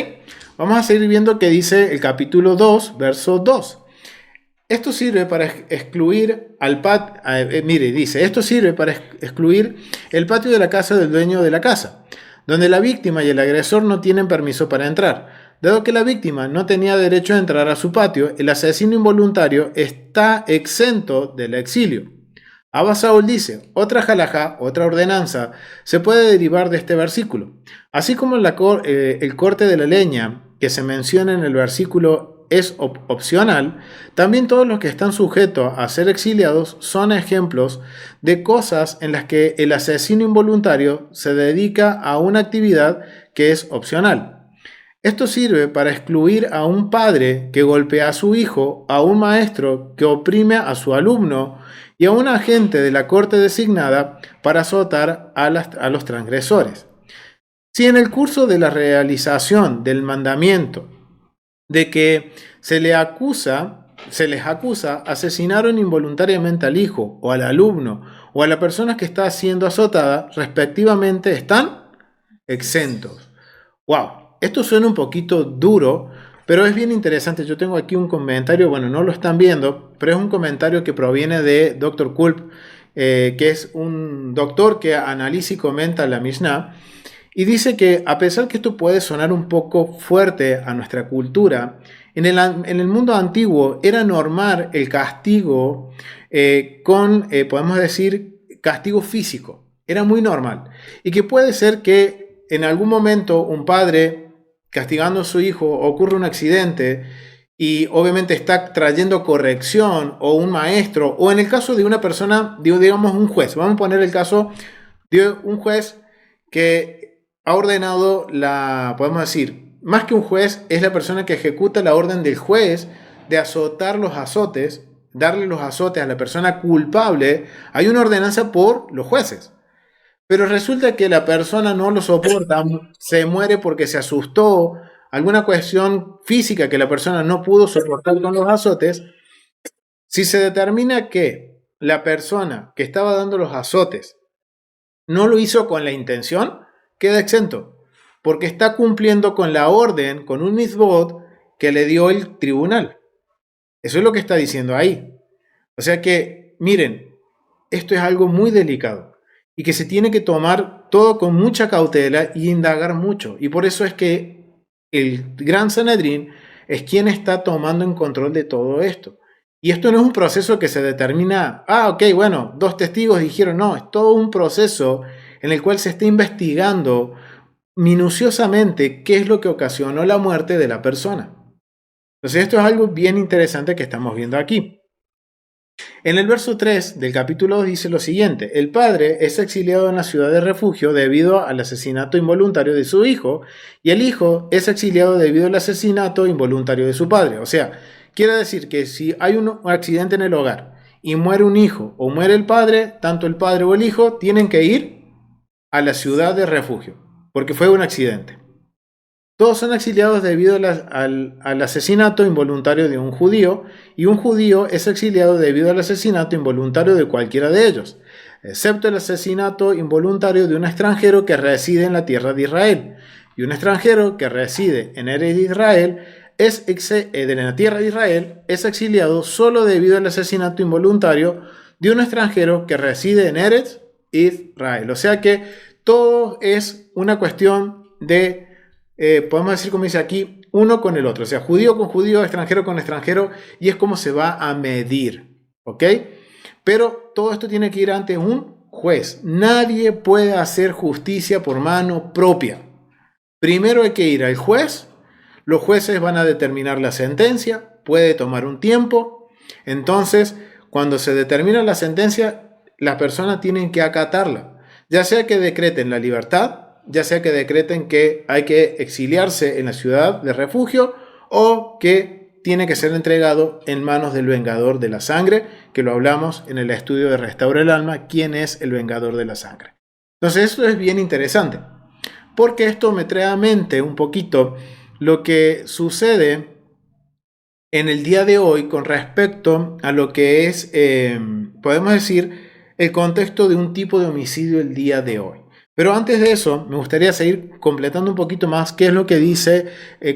Vamos a seguir viendo qué dice el capítulo 2, verso 2. Esto sirve para excluir al patio. Dice, esto sirve para excluir el patio de la casa del dueño de la casa, donde la víctima y el agresor no tienen permiso para entrar. Dado que la víctima no tenía derecho a entrar a su patio, el asesino involuntario está exento del exilio. Abba Saúl dice, otra halajá, otra ordenanza, se puede derivar de este versículo. Así como el corte de la leña que se menciona en el versículo es opcional, también todos los que están sujetos a ser exiliados son ejemplos de cosas en las que el asesino involuntario se dedica a una actividad que es opcional. Esto sirve para excluir a un padre que golpea a su hijo, a un maestro que oprime a su alumno y a un agente de la corte designada para azotar a los transgresores. Si en el curso de la realización del mandamiento de que se les acusa, asesinaron involuntariamente al hijo o al alumno o a la persona que está siendo azotada, respectivamente, están exentos. ¡Wow! Esto suena un poquito duro, pero es bien interesante. Yo tengo aquí un comentario, bueno, no lo están viendo, pero es un comentario que proviene de Dr. Kulp, que es un doctor que analiza y comenta la Mishnah. Y dice que a pesar que esto puede sonar un poco fuerte a nuestra cultura, en el mundo antiguo era normal el castigo podemos decir, castigo físico. Era muy normal. Y que puede ser que en algún momento un padre castigando a su hijo ocurre un accidente y obviamente está trayendo corrección, o un maestro, o en el caso de una persona, digamos un juez. Vamos a poner el caso de un juez que ha ordenado podemos decir, más que un juez, es la persona que ejecuta la orden del juez de azotar los azotes, darle los azotes a la persona culpable. Hay una ordenanza por los jueces. Pero resulta que la persona no lo soporta, se muere porque se asustó, alguna cuestión física que la persona no pudo soportar con los azotes. Si se determina que la persona que estaba dando los azotes no lo hizo con la intención, queda exento, porque está cumpliendo con la orden, con un mitzvot que le dio el tribunal. Eso es lo que está diciendo ahí. O sea que, miren, esto es algo muy delicado y que se tiene que tomar todo con mucha cautela y indagar mucho. Y por eso es que el Gran Sanedrín es quien está tomando en control de todo esto. Y esto no es un proceso que se determina, ok, bueno, 2 testigos dijeron, no, es todo un proceso en el cual se está investigando minuciosamente qué es lo que ocasionó la muerte de la persona. Entonces esto es algo bien interesante que estamos viendo aquí. En el verso 3 del capítulo 2 dice lo siguiente: el padre es exiliado en la ciudad de refugio debido al asesinato involuntario de su hijo, y el hijo es exiliado debido al asesinato involuntario de su padre. O sea, quiere decir que si hay un accidente en el hogar y muere un hijo o muere el padre, tanto el padre o el hijo tienen que ir a la ciudad de refugio, porque fue un accidente. Todos son exiliados debido al asesinato involuntario de un judío, y un judío es exiliado debido al asesinato involuntario de cualquiera de ellos, excepto el asesinato involuntario de un extranjero que reside en la tierra de Israel. Y un extranjero que reside en Eretz Israel en la tierra de Israel es exiliado solo debido al asesinato involuntario de un extranjero que reside en Eretz Israel. O sea que todo es una cuestión de, podemos decir como dice aquí, uno con el otro. O sea, judío con judío, extranjero con extranjero, y es como se va a medir. ¿Ok? Pero todo esto tiene que ir ante un juez. Nadie puede hacer justicia por mano propia. Primero hay que ir al juez. Los jueces van a determinar la sentencia. Puede tomar un tiempo. Entonces, cuando se determina la sentencia, las personas tienen que acatarla. Ya sea que decreten la libertad, ya sea que decreten que hay que exiliarse en la ciudad de refugio, o que tiene que ser entregado en manos del vengador de la sangre, que lo hablamos en el estudio de Restaura el Alma, quién es el vengador de la sangre. Entonces esto es bien interesante, porque esto me trae a mente un poquito lo que sucede en el día de hoy con respecto a lo que es, podemos decir, el contexto de un tipo de homicidio el día de hoy. Pero antes de eso, me gustaría seguir completando un poquito más qué es lo que dice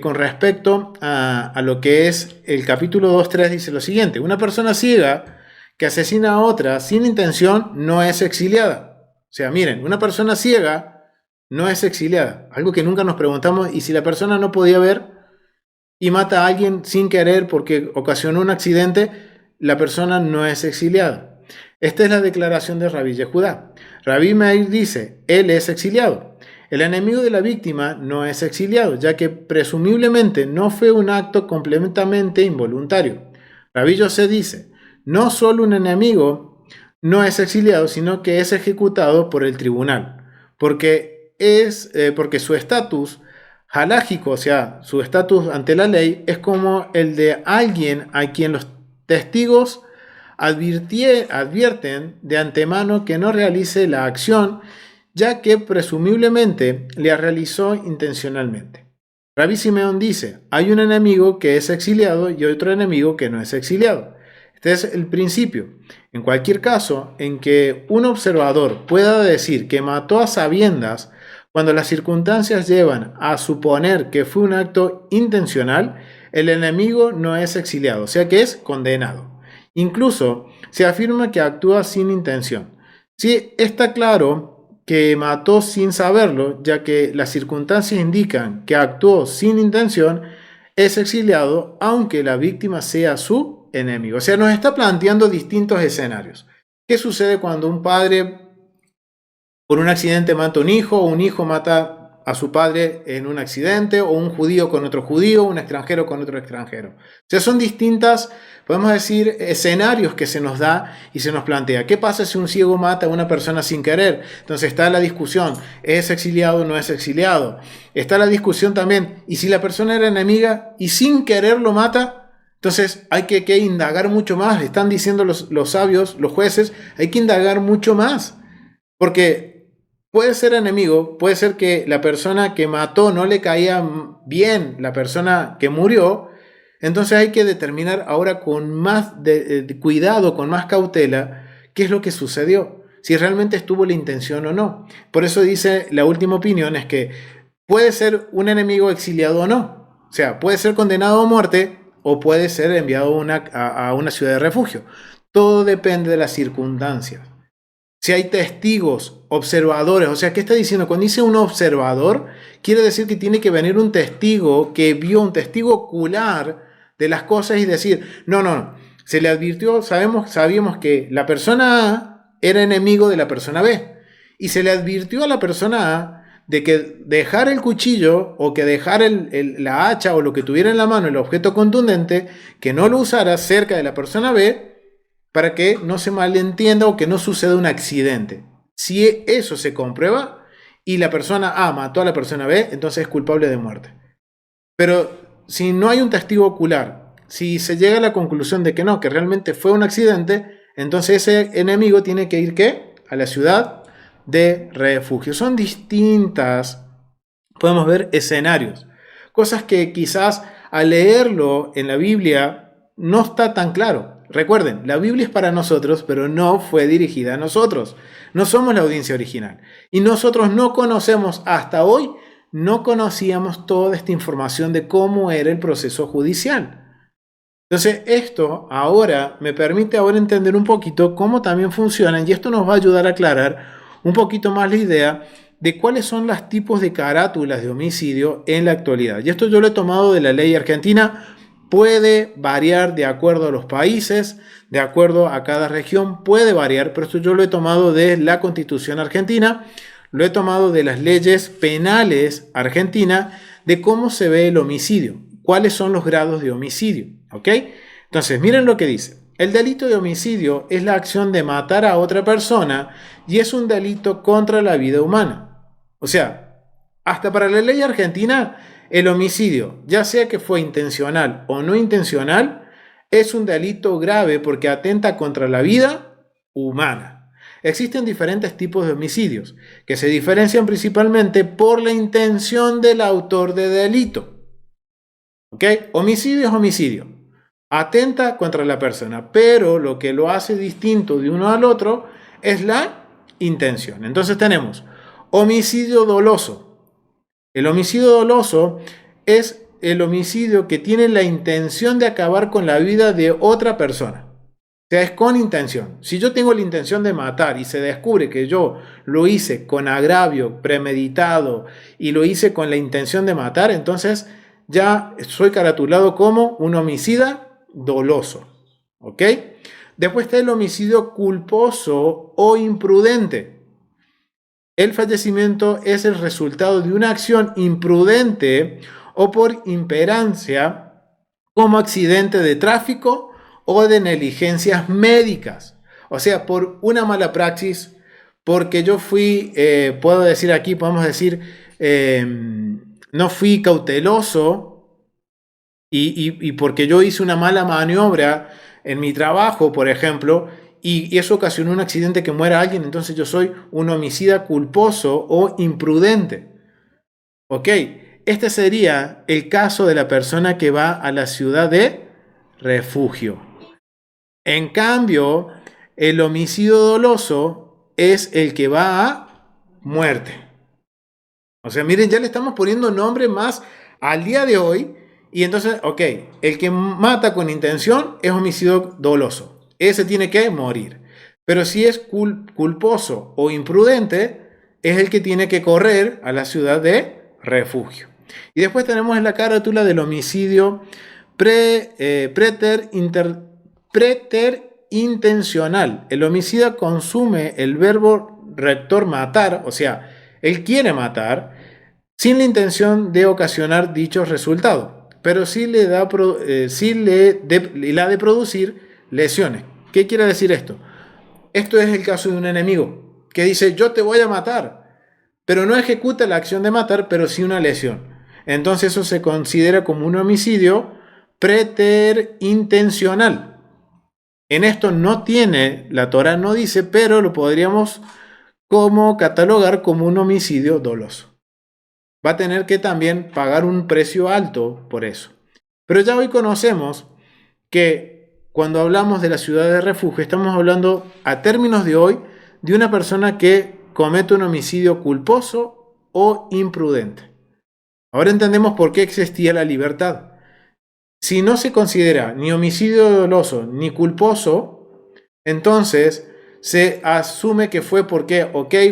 con respecto a lo que es el capítulo 2.3. Dice lo siguiente: una persona ciega que asesina a otra sin intención no es exiliada. O sea, miren, una persona ciega no es exiliada. Algo que nunca nos preguntamos, y si la persona no podía ver y mata a alguien sin querer porque ocasionó un accidente, la persona no es exiliada. Esta es la declaración de Rabbi Yehudá. Rabbi Meir dice, él es exiliado. El enemigo de la víctima no es exiliado, ya que presumiblemente no fue un acto completamente involuntario. Rabbi Yosé dice, no solo un enemigo no es exiliado, sino que es ejecutado por el tribunal, porque su estatus halágico, o sea, su estatus ante la ley, es como el de alguien a quien los testigos advierten de antemano que no realice la acción, ya que presumiblemente la realizó intencionalmente. Rabbi Simeón dice, hay un enemigo que es exiliado y otro enemigo que no es exiliado. Este es el principio. En cualquier caso, en que un observador pueda decir que mató a sabiendas cuando las circunstancias llevan a suponer que fue un acto intencional, el enemigo no es exiliado, o sea que es condenado. Incluso se afirma que actúa sin intención. Sí, está claro que mató sin saberlo, ya que las circunstancias indican que actuó sin intención, es exiliado aunque la víctima sea su enemigo. O sea, nos está planteando distintos escenarios. ¿Qué sucede cuando un padre por un accidente mata a un hijo, o un hijo mata a su padre en un accidente, o un judío con otro judío, un extranjero con otro extranjero? O sea, son distintas, podemos decir, escenarios que se nos da y se nos plantea. ¿Qué pasa si un ciego mata a una persona sin querer? Entonces está la discusión, ¿es exiliado o no es exiliado? Está la discusión también, ¿y si la persona era enemiga y sin querer lo mata? Entonces hay que indagar mucho más. Están diciendo los sabios, los jueces, hay que indagar mucho más. Porque puede ser enemigo, puede ser que la persona que mató no le caía bien, la persona que murió. Entonces hay que determinar ahora con más cuidado, con más cautela, qué es lo que sucedió, si realmente estuvo la intención o no. Por eso dice la última opinión, es que puede ser un enemigo exiliado o no. O sea, puede ser condenado a muerte o puede ser enviado a una ciudad de refugio. Todo depende de las circunstancias. Si hay testigos, observadores, o sea, ¿qué está diciendo? Cuando dice un observador, quiere decir que tiene que venir un testigo que vio, un testigo ocular de las cosas y decir, no, se le advirtió, sabíamos que la persona A era enemigo de la persona B, y se le advirtió a la persona A de que dejar el cuchillo o que dejar la hacha o lo que tuviera en la mano, el objeto contundente, que no lo usara cerca de la persona B, para que no se malentienda o que no suceda un accidente. Si eso se comprueba y la persona A mató a la persona B, entonces es culpable de muerte. Pero si no hay un testigo ocular, si se llega a la conclusión de que no, que realmente fue un accidente, entonces ese enemigo tiene que ir, ¿qué? A la ciudad de refugio. Son distintas, podemos ver, escenarios. cosas que quizás al leerlo en la Biblia no está tan claro. Recuerden, la Biblia es para nosotros, pero no fue dirigida a nosotros. No somos la audiencia original. Y nosotros no conocemos, hasta hoy, no conocíamos toda esta información de cómo era el proceso judicial. Entonces, esto ahora me permite ahora entender un poquito cómo también funcionan, y esto nos va a ayudar a aclarar un poquito más la idea de cuáles son los tipos de carátulas de homicidio en la actualidad. Y esto yo lo he tomado de la ley argentina. Puede variar de acuerdo a los países, de acuerdo a cada región, puede variar, pero esto yo lo he tomado de la Constitución argentina, lo he tomado de las leyes penales argentinas, de cómo se ve el homicidio, cuáles son los grados de homicidio, ¿ok? Entonces, miren lo que dice. El delito de homicidio es la acción de matar a otra persona y es un delito contra la vida humana. O sea, hasta para la ley argentina, el homicidio, ya sea que fue intencional o no intencional, es un delito grave porque atenta contra la vida humana. Existen diferentes tipos de homicidios que se diferencian principalmente por la intención del autor de delito. ¿Ok? Homicidio es homicidio. Atenta contra la persona, pero lo que lo hace distinto de uno al otro es la intención. Entonces tenemos homicidio doloso. El homicidio doloso es el homicidio que tiene la intención de acabar con la vida de otra persona. O sea, es con intención. Si yo tengo la intención de matar y se descubre que yo lo hice con agravio, premeditado, y lo hice con la intención de matar, entonces ya soy caratulado como un homicida doloso. ¿Ok? Después está el homicidio culposo o imprudente. El fallecimiento es el resultado de una acción imprudente o por imperancia, como accidente de tráfico o de negligencias médicas. O sea, por una mala praxis, porque yo fui, podemos decir, no fui cauteloso y porque yo hice una mala maniobra en mi trabajo, por ejemplo, y eso ocasionó un accidente que muera alguien, entonces yo soy un homicida culposo o imprudente. ¿Ok? Este sería el caso de la persona que va a la ciudad de refugio. En cambio, el homicidio doloso es el que va a muerte. O sea, miren, ya le estamos poniendo nombre más al día de hoy. Y entonces, ok, el que mata con intención es homicidio doloso. Ese tiene que morir. Pero si es culposo o imprudente, es el que tiene que correr a la ciudad de refugio. Y después tenemos en la carátula del homicidio preterintencional. El homicida consume el verbo rector matar, o sea, él quiere matar, sin la intención de ocasionar dichos resultados, pero sí le da de producir lesiones. ¿Qué quiere decir esto? Esto es el caso de un enemigo que dice yo te voy a matar, pero no ejecuta la acción de matar, pero sí una lesión. Entonces eso se considera como un homicidio preterintencional. En esto no tiene, la Torá no dice, pero lo podríamos como catalogar como un homicidio doloso. Va a tener que también pagar un precio alto por eso. Pero ya hoy conocemos que cuando hablamos de la ciudad de refugio, estamos hablando a términos de hoy de una persona que comete un homicidio culposo o imprudente. Ahora entendemos por qué existía la libertad. Si no se considera ni homicidio doloso ni culposo, entonces se asume que fue porque,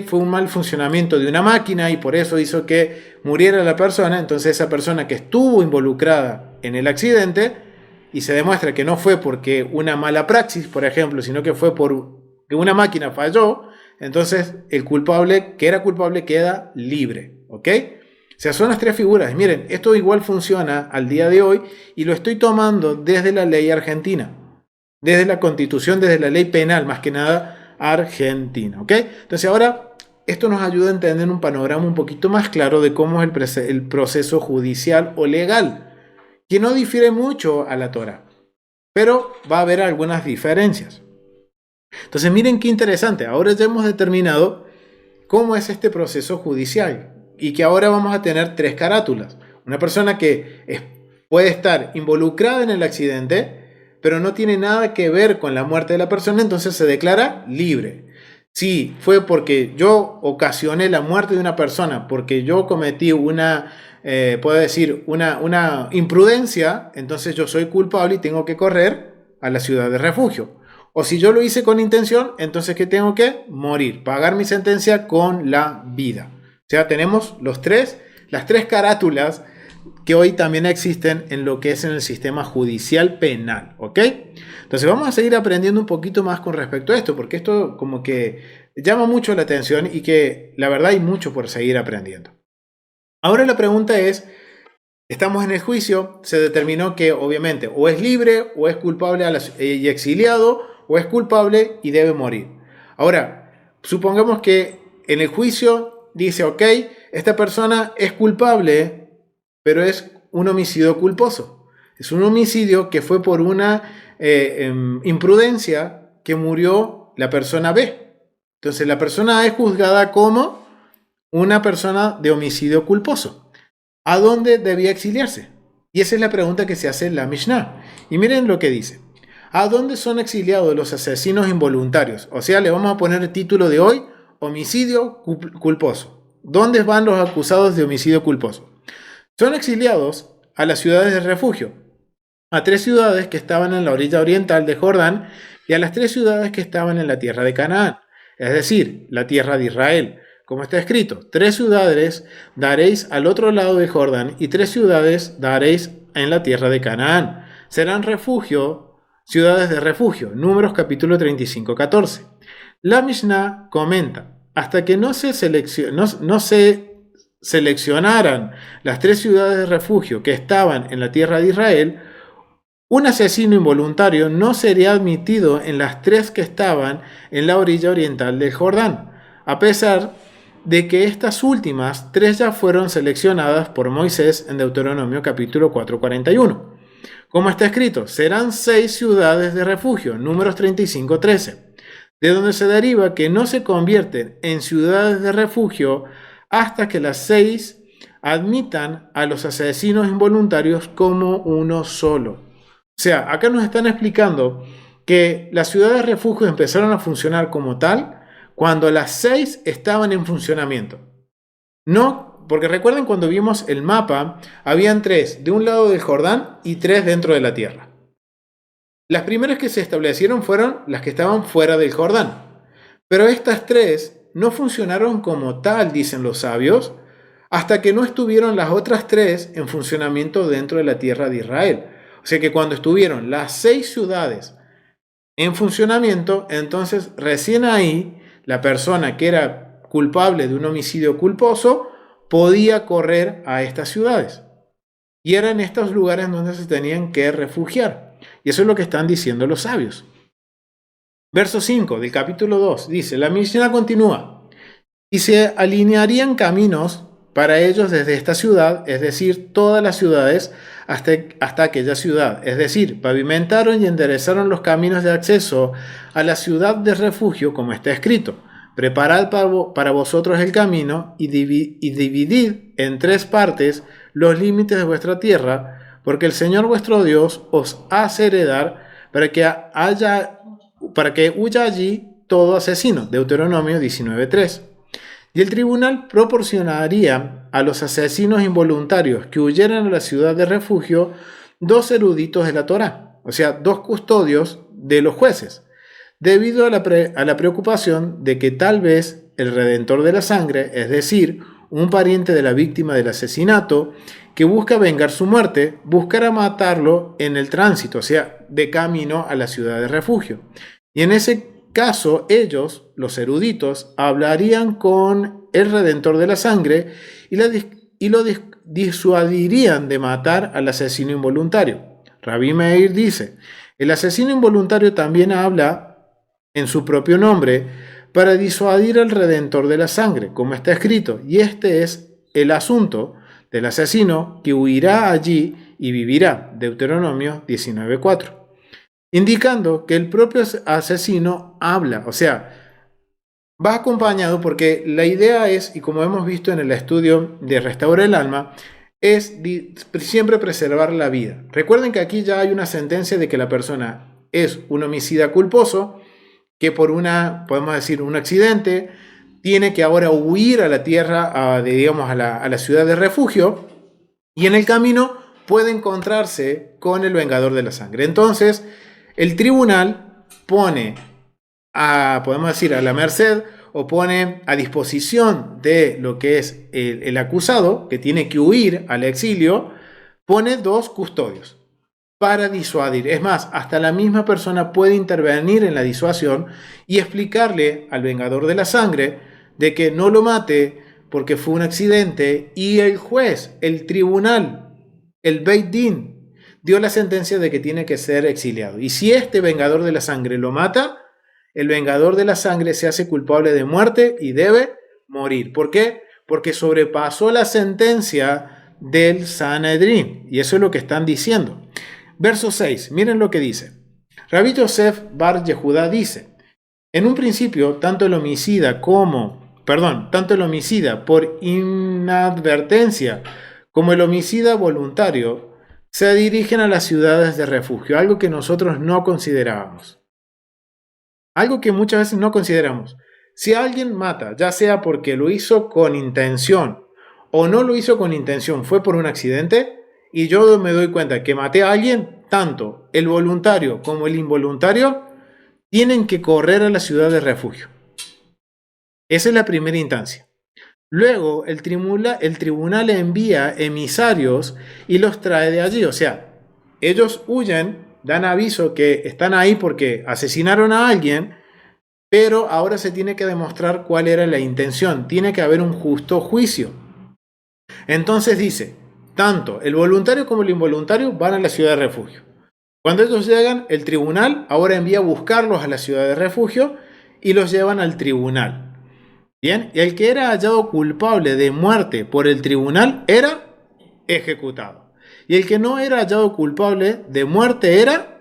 fue un mal funcionamiento de una máquina y por eso hizo que muriera la persona. Entonces esa persona que estuvo involucrada en el accidente y se demuestra que no fue porque una mala praxis, por ejemplo, sino que fue porque una máquina falló, entonces el culpable, que era culpable, queda libre. ¿Ok? O sea, son las tres figuras. Miren, esto igual funciona al día de hoy y lo estoy tomando desde la ley argentina, desde la Constitución, desde la ley penal, más que nada argentina. ¿Ok? Entonces ahora esto nos ayuda a entender un panorama un poquito más claro de cómo es el proceso judicial o legal, que no difiere mucho a la Torá, pero va a haber algunas diferencias. Entonces miren qué interesante, ahora ya hemos determinado cómo es este proceso judicial y que ahora vamos a tener tres carátulas. Una persona que puede estar involucrada en el accidente, pero no tiene nada que ver con la muerte de la persona, entonces se declara libre. Si fue porque yo ocasioné la muerte de una persona, porque yo cometí puedo decir, una imprudencia, entonces yo soy culpable y tengo que correr a la ciudad de refugio. O si yo lo hice con intención, entonces ¿qué tengo que? Morir, pagar mi sentencia con la vida. O sea, tenemos las tres carátulas que hoy también existen en lo que es en el sistema judicial penal, ¿ok? Entonces vamos a seguir aprendiendo un poquito más con respecto a esto, porque esto como que llama mucho la atención y que la verdad hay mucho por seguir aprendiendo. Ahora la pregunta es, estamos en el juicio, se determinó que obviamente o es libre o es culpable y exiliado, o es culpable y debe morir. Ahora, supongamos que en el juicio dice, ok, esta persona es culpable, pero es un homicidio culposo. Es un homicidio que fue por una imprudencia que murió la persona B. Entonces la persona A es juzgada como una persona de homicidio culposo. ¿A dónde debía exiliarse? Y esa es la pregunta que se hace en la Mishnah. Y miren lo que dice. ¿A dónde son exiliados los asesinos involuntarios? O sea, le vamos a poner el título de hoy, homicidio culposo. ¿Dónde van los acusados de homicidio culposo? Son exiliados a las ciudades de refugio, a 3 ciudades que estaban en la orilla oriental de Jordán y a las 3 ciudades que estaban en la tierra de Canaán, es decir, la tierra de Israel. Como está escrito, 3 ciudades daréis al otro lado de Jordán y 3 ciudades daréis en la tierra de Canaán. Serán refugio, ciudades de refugio. Números capítulo 35, 14. La Mishnah comenta, hasta que no se seleccionaran las 3 ciudades de refugio que estaban en la tierra de Israel, un asesino involuntario no sería admitido en las 3 que estaban en la orilla oriental del Jordán, a pesar de que estas últimas 3 ya fueron seleccionadas por Moisés en Deuteronomio capítulo 4:41. Como está escrito, serán 6 ciudades de refugio, Números 35:13, de donde se deriva que no se convierten en ciudades de refugio hasta que las 6 admitan a los asesinos involuntarios como uno solo. O sea, acá nos están explicando que las ciudades de refugio empezaron a funcionar como tal cuando las 6 estaban en funcionamiento. No, porque recuerden cuando vimos el mapa, habían 3 de un lado del Jordán y 3 dentro de la tierra. Las primeras que se establecieron fueron las que estaban fuera del Jordán. Pero estas 3 no funcionaron como tal, dicen los sabios, hasta que no estuvieron las otras 3 en funcionamiento dentro de la tierra de Israel. O sea que cuando estuvieron las 6 ciudades en funcionamiento, entonces recién ahí la persona que era culpable de un homicidio culposo podía correr a estas ciudades. Y eran estos lugares donde se tenían que refugiar. Y eso es lo que están diciendo los sabios. Verso 5 del capítulo 2 dice, la Mishnah continúa, y se alinearían caminos para ellos desde esta ciudad, es decir, todas las ciudades, hasta aquella ciudad. Es decir, pavimentaron y enderezaron los caminos de acceso a la ciudad de refugio, como está escrito. Preparad para vosotros el camino y dividid en 3 partes los límites de vuestra tierra, porque el Señor vuestro Dios os hace heredar para que huya allí todo asesino. Deuteronomio 19:3. Y el tribunal proporcionaría a los asesinos involuntarios que huyeran a la ciudad de refugio 2 eruditos de la Torá, o sea, 2 custodios de los jueces, debido a la preocupación de que tal vez el redentor de la sangre, es decir, un pariente de la víctima del asesinato, que busca vengar su muerte, buscará matarlo en el tránsito, o sea, de camino a la ciudad de refugio. Y en ese caso, ellos, los eruditos, hablarían con el redentor de la sangre y lo disuadirían de matar al asesino involuntario. Rabbi Meir dice, el asesino involuntario también habla en su propio nombre para disuadir al redentor de la sangre, como está escrito, y este es el asunto del asesino que huirá allí y vivirá. Deuteronomio 19:4. Indicando que el propio asesino habla, o sea, va acompañado porque la idea es, y como hemos visto en el estudio de Restaura el Alma, es siempre preservar la vida. Recuerden que aquí ya hay una sentencia de que la persona es un homicida culposo, que por podemos decir, un accidente, tiene que ahora huir a la tierra, digamos, a la ciudad de refugio, y en el camino puede encontrarse con el vengador de la sangre. Entonces, el tribunal pone podemos decir, a la merced o pone a disposición de lo que es el acusado, que tiene que huir al exilio, pone 2 custodios para disuadir. Es más, hasta la misma persona puede intervenir en la disuasión y explicarle al vengador de la sangre de que no lo mate porque fue un accidente, y el juez, el tribunal, el Beit Din, dio la sentencia de que tiene que ser exiliado. Y si este vengador de la sangre lo mata, el vengador de la sangre se hace culpable de muerte y debe morir. ¿Por qué? Porque sobrepasó la sentencia del Sanedrín. Y eso es lo que están diciendo. Verso 6, miren lo que dice. Rabbi Yosef Bar Yehudá dice: en un principio, tanto el homicida por inadvertencia como el homicida voluntario se dirigen a las ciudades de refugio, algo que nosotros no considerábamos. Algo que muchas veces no consideramos. Si alguien mata, ya sea porque lo hizo con intención o no lo hizo con intención, fue por un accidente, y yo me doy cuenta que maté a alguien, tanto el voluntario como el involuntario tienen que correr a la ciudad de refugio. Esa es la primera instancia. Luego el tribunal envía emisarios y los trae de allí. O sea, ellos huyen, dan aviso que están ahí porque asesinaron a alguien, pero ahora se tiene que demostrar cuál era la intención. Tiene que haber un justo juicio. Entonces dice, tanto el voluntario como el involuntario van a la ciudad de refugio. Cuando ellos llegan, el tribunal ahora envía a buscarlos a la ciudad de refugio y los llevan al tribunal. Bien, y el que era hallado culpable de muerte por el tribunal era ejecutado. Y el que no era hallado culpable de muerte era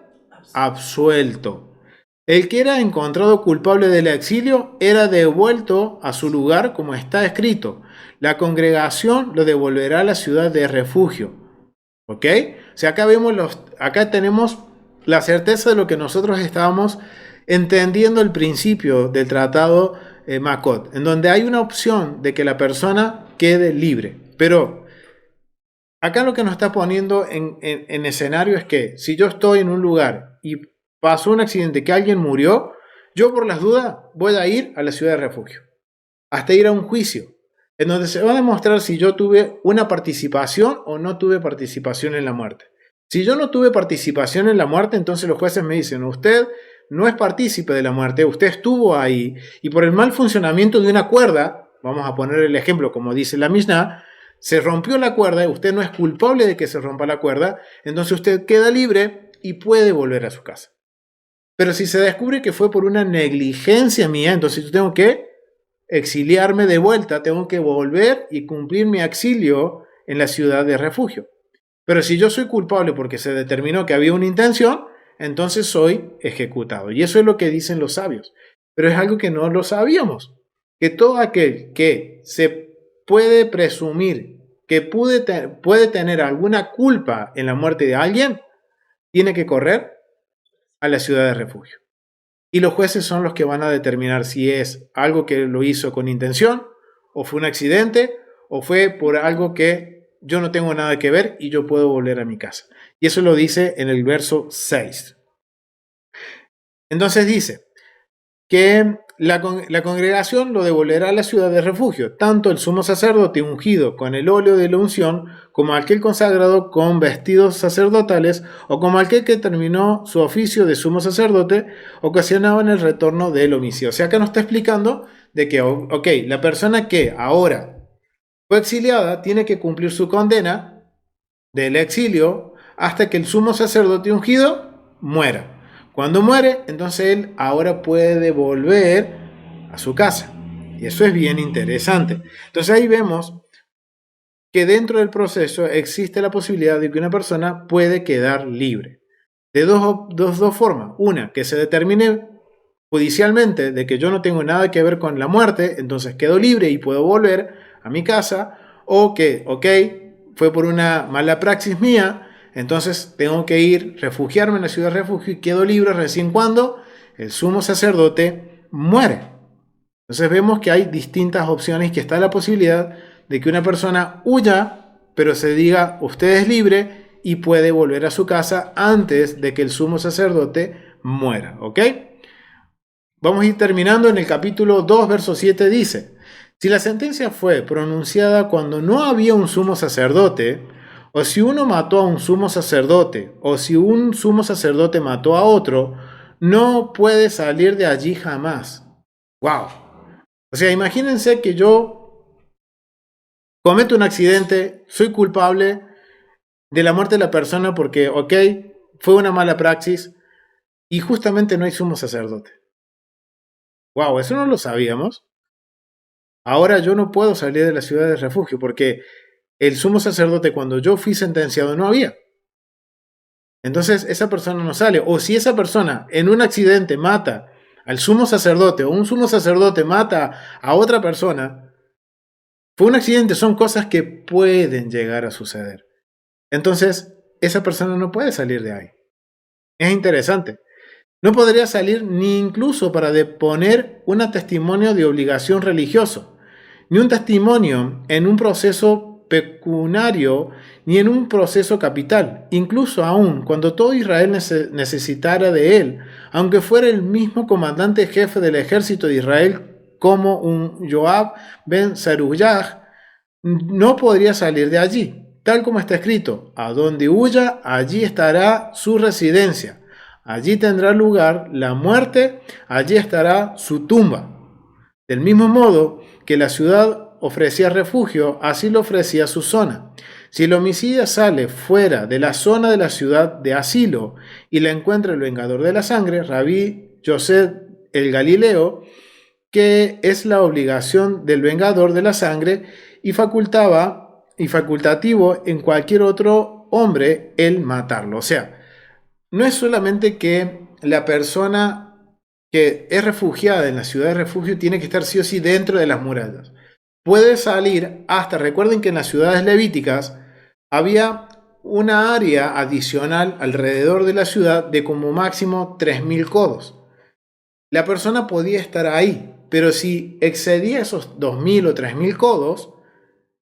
absuelto. El que era encontrado culpable del exilio era devuelto a su lugar, como está escrito. La congregación lo devolverá a la ciudad de refugio. ¿Ok? O sea, acá tenemos la certeza de lo que nosotros estábamos entendiendo al principio del tratado Makot, en donde hay una opción de que la persona quede libre. Pero acá lo que nos está poniendo en escenario es que si yo estoy en un lugar y pasó un accidente que alguien murió, yo por las dudas voy a ir a la ciudad de refugio, hasta ir a un juicio, en donde se va a demostrar si yo tuve una participación o no tuve participación en la muerte. Si yo no tuve participación en la muerte, entonces los jueces me dicen, usted no es partícipe de la muerte, usted estuvo ahí, y por el mal funcionamiento de una cuerda, vamos a poner el ejemplo como dice la Mishnah, se rompió la cuerda, usted no es culpable de que se rompa la cuerda, entonces usted queda libre y puede volver a su casa. Pero si se descubre que fue por una negligencia mía, entonces yo tengo que exiliarme de vuelta, tengo que volver y cumplir mi exilio en la ciudad de refugio. Pero si yo soy culpable porque se determinó que había una intención, entonces soy ejecutado. Y eso es lo que dicen los sabios. Pero es algo que no lo sabíamos. Que todo aquel que se puede presumir que puede tener alguna culpa en la muerte de alguien, tiene que correr a la ciudad de refugio. Y los jueces son los que van a determinar si es algo que lo hizo con intención, o fue un accidente, o fue por algo que yo no tengo nada que ver y yo puedo volver a mi casa. Y eso lo dice en el verso 6. Entonces dice que la congregación lo devolverá a la ciudad de refugio, tanto el sumo sacerdote ungido con el óleo de la unción, como aquel consagrado con vestidos sacerdotales, o como aquel que terminó su oficio de sumo sacerdote, ocasionaban el retorno del homicidio. O sea, acá nos está explicando de que, ok, la persona que ahora fue exiliada tiene que cumplir su condena del exilio hasta que el sumo sacerdote ungido muera. Cuando muere, entonces él ahora puede volver a su casa. Y eso es bien interesante. Entonces ahí vemos que dentro del proceso existe la posibilidad de que una persona puede quedar libre. De dos formas. Una, que se determine judicialmente de que yo no tengo nada que ver con la muerte, entonces quedo libre y puedo volver a mi casa. O que, ok, fue por una mala praxis mía, entonces tengo que ir, refugiarme en la ciudad de refugio y quedo libre recién cuando el sumo sacerdote muere. Entonces vemos que hay distintas opciones, que está la posibilidad de que una persona huya, pero se diga usted es libre y puede volver a su casa antes de que el sumo sacerdote muera. ¿Ok? Vamos a ir terminando. En el capítulo 2, verso 7 dice: si la sentencia fue pronunciada cuando no había un sumo sacerdote, o si uno mató a un sumo sacerdote, o si un sumo sacerdote mató a otro, no puede salir de allí jamás. ¡Wow! O sea, imagínense que yo cometo un accidente, soy culpable de la muerte de la persona porque, ok, fue una mala praxis y justamente no hay sumo sacerdote. ¡Wow! Eso no lo sabíamos. Ahora yo no puedo salir de la ciudad de refugio porque el sumo sacerdote, cuando yo fui sentenciado, no había. Entonces esa persona no sale. O si esa persona en un accidente mata al sumo sacerdote, o un sumo sacerdote mata a otra persona, fue un accidente, son cosas que pueden llegar a suceder. Entonces esa persona no puede salir de ahí. Es interesante. No podría salir ni incluso para deponer un testimonio de obligación religioso, ni un testimonio en un proceso pecuniario, ni en un proceso capital, incluso aún cuando todo Israel necesitara de él, aunque fuera el mismo comandante jefe del ejército de Israel como un Joab ben Zaruyah, no podría salir de allí, tal como está escrito: a donde huya, allí estará su residencia. Allí tendrá lugar la muerte, allí estará su tumba. Del mismo modo que la ciudad ofrecía refugio, así lo ofrecía su zona. Si el homicida sale fuera de la zona de la ciudad de asilo y la encuentra el vengador de la sangre, Rabí Yosef el Galileo, que es la obligación del vengador de la sangre y facultativo en cualquier otro hombre el matarlo. O sea, no es solamente que la persona que es refugiada en la ciudad de refugio tiene que estar sí o sí dentro de las murallas. Puede salir hasta, recuerden que en las ciudades levíticas había una área adicional alrededor de la ciudad de como máximo 3000 codos. La persona podía estar ahí, pero si excedía esos 2000 o 3000 codos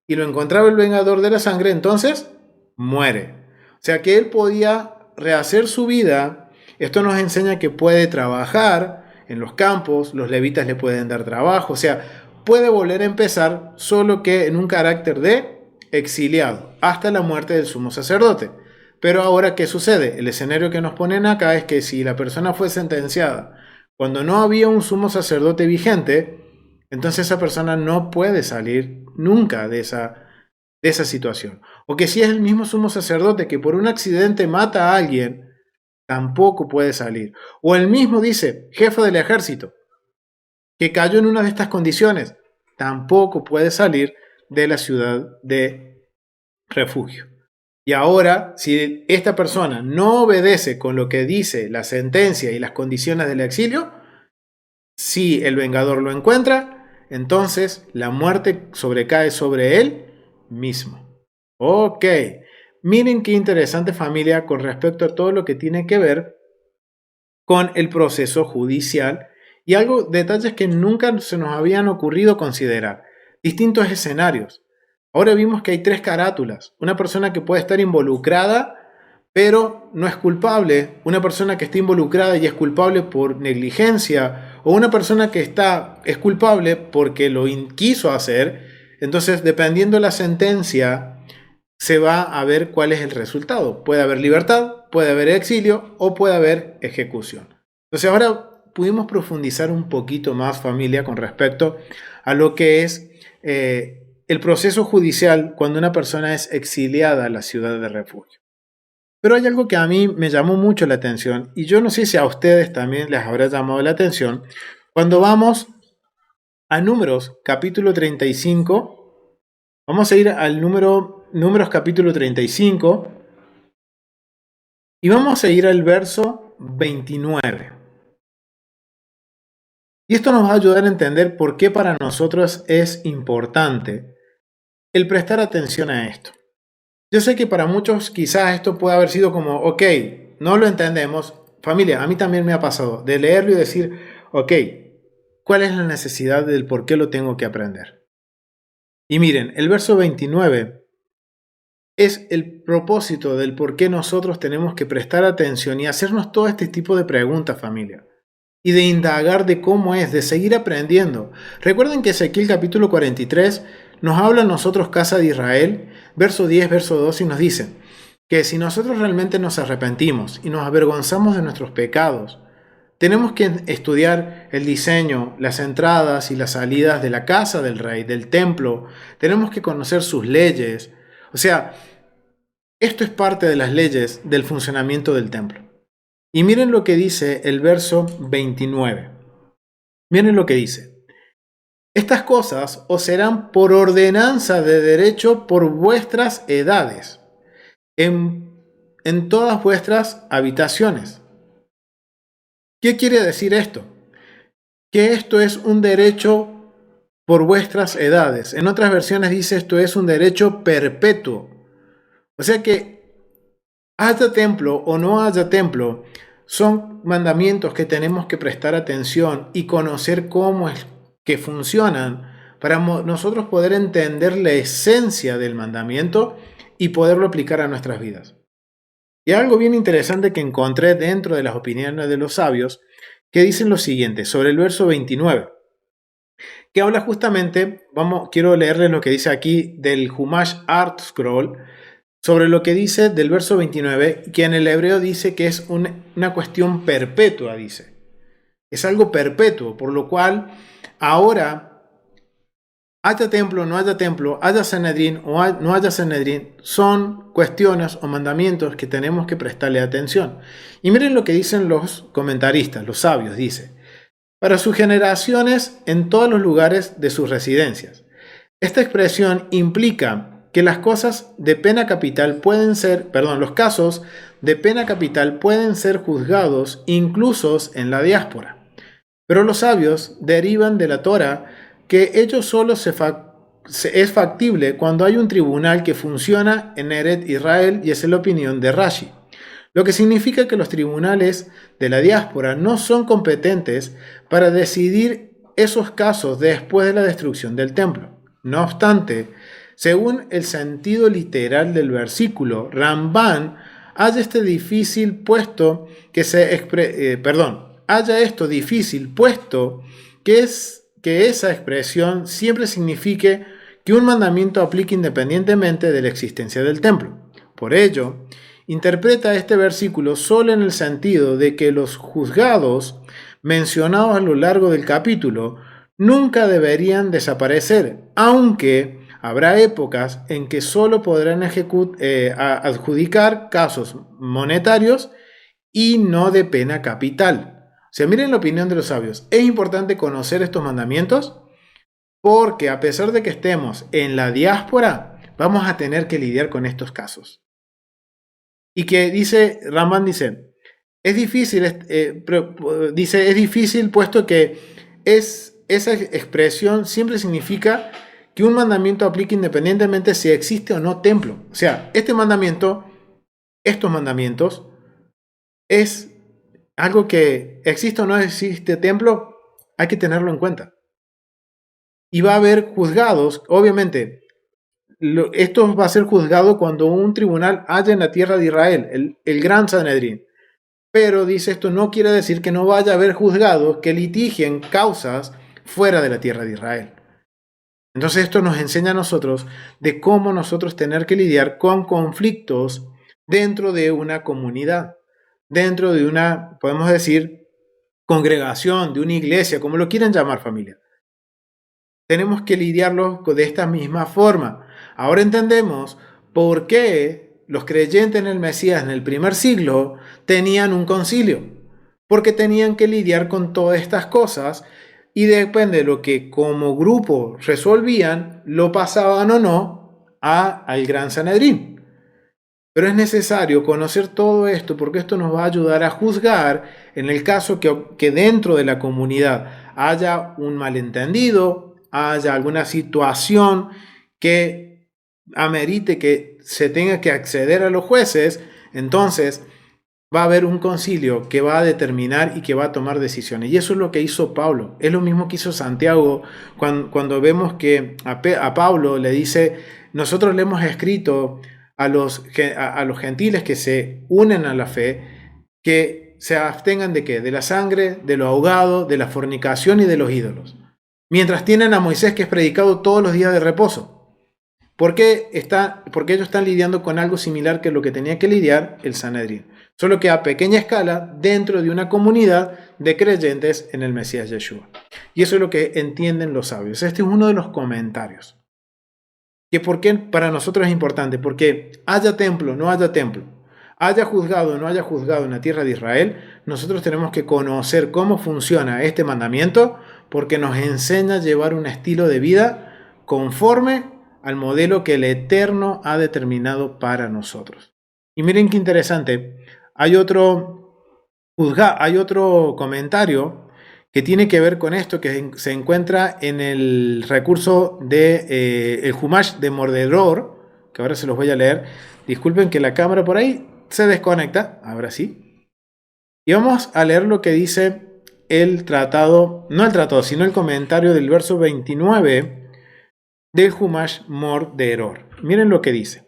y lo encontraba el vengador de la sangre, entonces muere. O sea que él podía rehacer su vida. Esto nos enseña que puede trabajar en los campos, los levitas le pueden dar trabajo, o sea, puede volver a empezar, solo que en un carácter de exiliado, hasta la muerte del sumo sacerdote. Pero ahora, ¿qué sucede? El escenario que nos ponen acá es que si la persona fue sentenciada cuando no había un sumo sacerdote vigente, entonces esa persona no puede salir nunca de esa situación. O que si es el mismo sumo sacerdote que por un accidente mata a alguien, tampoco puede salir. O el mismo, dice, jefe del ejército, que cayó en una de estas condiciones, tampoco puede salir de la ciudad de refugio. Y ahora, si esta persona no obedece con lo que dice la sentencia y las condiciones del exilio, si el vengador lo encuentra, entonces la muerte sobrecae sobre él mismo. Ok, miren qué interesante, familia, con respecto a todo lo que tiene que ver con el proceso judicial y detalles que nunca se nos habían ocurrido considerar. Distintos escenarios. Ahora vimos que hay 3 carátulas. Una persona que puede estar involucrada pero no es culpable, una persona que está involucrada y es culpable por negligencia, o una persona que es culpable porque lo quiso hacer. Entonces, dependiendo de la sentencia, se va a ver cuál es el resultado. Puede haber libertad, puede haber exilio o puede haber ejecución. Entonces, ahora pudimos profundizar un poquito más, familia, con respecto a lo que es el proceso judicial cuando una persona es exiliada a la ciudad de refugio. Pero hay algo que a mí me llamó mucho la atención y yo no sé si a ustedes también les habrá llamado la atención. Cuando vamos a Números capítulo 35, vamos a ir al Números capítulo 35 y vamos a ir al verso 29. Y esto nos va a ayudar a entender por qué para nosotros es importante el prestar atención a esto. Yo sé que para muchos quizás esto puede haber sido como, ok, no lo entendemos. Familia, a mí también me ha pasado de leerlo y decir, ok, ¿cuál es la necesidad del por qué lo tengo que aprender? Y miren, el verso 29 es el propósito del por qué nosotros tenemos que prestar atención y hacernos todo este tipo de preguntas, familia. Y de indagar de cómo es, de seguir aprendiendo. Recuerden que Ezequiel capítulo 43 nos habla a nosotros, casa de Israel, verso 10, verso 2, y nos dice que si nosotros realmente nos arrepentimos y nos avergonzamos de nuestros pecados, tenemos que estudiar el diseño, las entradas y las salidas de la casa del rey, del templo. Tenemos que conocer sus leyes. O sea, esto es parte de las leyes del funcionamiento del templo. Y miren lo que dice el verso 29. Miren lo que dice. Estas cosas os serán por ordenanza de derecho por vuestras edades, en todas vuestras habitaciones. ¿Qué quiere decir esto? Que esto es un derecho por vuestras edades. En otras versiones dice esto es un derecho perpetuo. O sea que haya templo o no haya templo, son mandamientos que tenemos que prestar atención y conocer cómo es que funcionan para nosotros poder entender la esencia del mandamiento y poderlo aplicar a nuestras vidas. Y algo bien interesante que encontré dentro de las opiniones de los sabios, que dicen lo siguiente sobre el verso 29, que habla justamente, quiero leerles lo que dice aquí del Humash Art Scroll, sobre lo que dice del verso 29, que en el hebreo dice que es una cuestión perpetua, dice. Es algo perpetuo, por lo cual ahora, haya templo, no haya templo, haya Sanedrín o no haya Sanedrín, son cuestiones o mandamientos que tenemos que prestarle atención. Y miren lo que dicen los comentaristas, los sabios, dice, para sus generaciones en todos los lugares de sus residencias. Esta expresión implica que las cosas de pena capital pueden ser, los casos de pena capital pueden ser juzgados incluso en la diáspora. Pero los sabios derivan de la Torah que ello solo es factible cuando hay un tribunal que funciona en Eretz Israel, y esa es la opinión de Rashi. Lo que significa que los tribunales de la diáspora no son competentes para decidir esos casos después de la destrucción del templo. No obstante, según el sentido literal del versículo, Ramban haya este difícil puesto que haya esto difícil puesto que esa expresión siempre signifique que un mandamiento aplique independientemente de la existencia del templo. Por ello, interpreta este versículo solo en el sentido de que los juzgados mencionados a lo largo del capítulo nunca deberían desaparecer, aunque habrá épocas en que solo podrán adjudicar casos monetarios y no de pena capital. O sea, miren la opinión de los sabios. Es importante conocer estos mandamientos porque a pesar de que estemos en la diáspora, vamos a tener que lidiar con estos casos. Y que Ramban dice, es difícil, es difícil puesto que esa expresión siempre significa que un mandamiento aplique independientemente si existe o no templo. O sea, estos mandamientos, es algo que existe o no existe templo, hay que tenerlo en cuenta. Y va a haber juzgados, obviamente, esto va a ser juzgado cuando un tribunal haya en la tierra de Israel, el gran Sanedrín. Pero dice esto no quiere decir que no vaya a haber juzgados que litigien causas fuera de la tierra de Israel. Entonces esto nos enseña a nosotros de cómo nosotros tener que lidiar con conflictos dentro de una comunidad, dentro de una, podemos decir, congregación, de una iglesia, como lo quieran llamar, familia. Tenemos que lidiarlos de esta misma forma. Ahora entendemos por qué los creyentes en el Mesías en el primer siglo tenían un concilio, porque tenían que lidiar con todas estas cosas y depende de lo que como grupo resolvían, lo pasaban o no al Gran Sanedrín. Pero es necesario conocer todo esto porque esto nos va a ayudar a juzgar en el caso que dentro de la comunidad haya un malentendido, haya alguna situación que amerite que se tenga que acceder a los jueces, entonces va a haber un concilio que va a determinar y que va a tomar decisiones. Y eso es lo que hizo Pablo. Es lo mismo que hizo Santiago cuando vemos que a Pablo le dice, nosotros le hemos escrito a los gentiles que se unen a la fe, que se abstengan de ¿qué? De la sangre, de lo ahogado, de la fornicación y de los ídolos. Mientras tienen a Moisés, que es predicado todos los días de reposo. Porque ellos están lidiando con algo similar que lo que tenía que lidiar el Sanedrín. Solo que a pequeña escala dentro de una comunidad de creyentes en el Mesías Yeshua. Y eso es lo que entienden los sabios. Este es uno de los comentarios. Que por qué para nosotros es importante, porque haya templo, no haya templo, haya juzgado o no haya juzgado en la tierra de Israel, nosotros tenemos que conocer cómo funciona este mandamiento, porque nos enseña a llevar un estilo de vida conforme al modelo que el Eterno ha determinado para nosotros. Y miren qué interesante, hay otro comentario que tiene que ver con esto, que se encuentra en el recurso de el Humash de Morderor, que ahora se los voy a leer. Disculpen que la cámara por ahí se desconecta, ahora sí. Y vamos a leer lo que dice el tratado, no el tratado, sino el comentario del verso 29 del Humash Morderor. Miren lo que dice.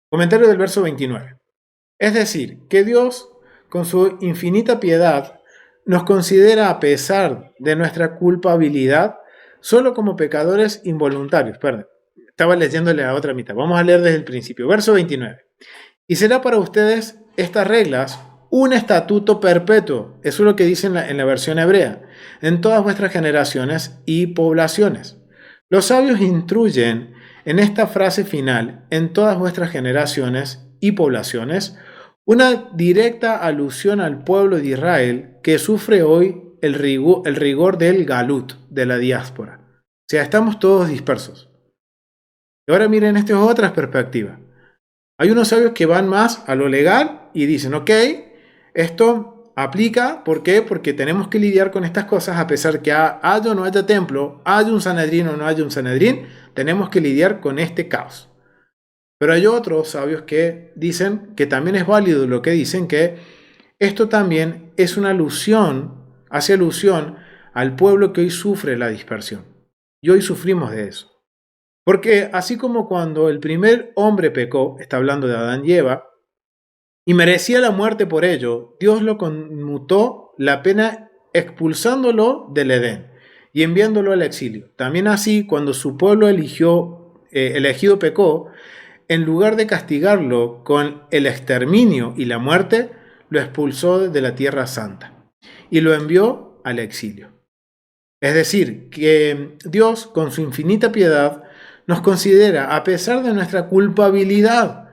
Comentario del verso 29. Es decir, que Dios, con su infinita piedad, nos considera, a pesar de nuestra culpabilidad, solo como pecadores involuntarios. Perdón, estaba leyéndole a otra mitad. Vamos a leer desde el principio. Verso 29. Y será para ustedes estas reglas un estatuto perpetuo. Eso es lo que dice en la versión hebrea. En todas vuestras generaciones y poblaciones. Los sabios instruyen en esta frase final, en todas vuestras generaciones y poblaciones, una directa alusión al pueblo de Israel que sufre hoy el rigor del galut, de la diáspora. O sea, estamos todos dispersos. Y ahora miren, esta es otra perspectiva. Hay unos sabios que van más a lo legal y dicen, ok, esto aplica, ¿por qué? Porque tenemos que lidiar con estas cosas a pesar que haya o no haya templo, haya un Sanedrín o no haya un Sanedrín, tenemos que lidiar con este caos. Pero hay otros sabios que dicen que también es válido lo que dicen, que esto también es una alusión, hace alusión al pueblo que hoy sufre la dispersión. Y hoy sufrimos de eso. Porque así como cuando el primer hombre pecó, está hablando de Adán y Eva, y merecía la muerte por ello, Dios lo conmutó la pena expulsándolo del Edén y enviándolo al exilio. También así, cuando su pueblo elegido pecó, en lugar de castigarlo con el exterminio y la muerte, lo expulsó de la tierra santa y lo envió al exilio. Es decir, que Dios, con su infinita piedad, nos considera, a pesar de nuestra culpabilidad,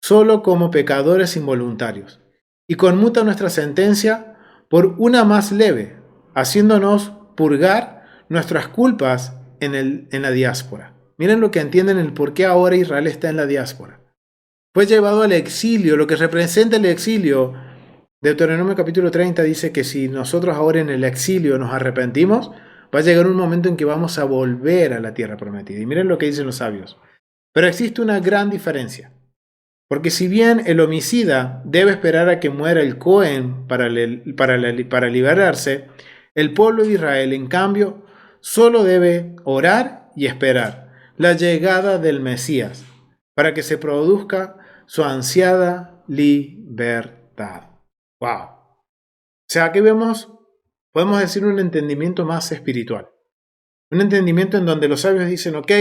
solo como pecadores involuntarios, y conmuta nuestra sentencia por una más leve, haciéndonos purgar nuestras culpas en la diáspora. Miren lo que entienden el por qué ahora Israel está en la diáspora. Fue llevado al exilio, lo que representa el exilio. Deuteronomio capítulo 30 dice que si nosotros ahora en el exilio nos arrepentimos, va a llegar un momento en que vamos a volver a la tierra prometida. Y miren lo que dicen los sabios. Pero existe una gran diferencia. Porque si bien el homicida debe esperar a que muera el Cohen para liberarse, el pueblo de Israel, en cambio, solo debe orar y esperar la llegada del Mesías para que se produzca su ansiada libertad. ¡Wow! O sea, aquí podemos decir un entendimiento más espiritual. Un entendimiento en donde los sabios dicen, ok,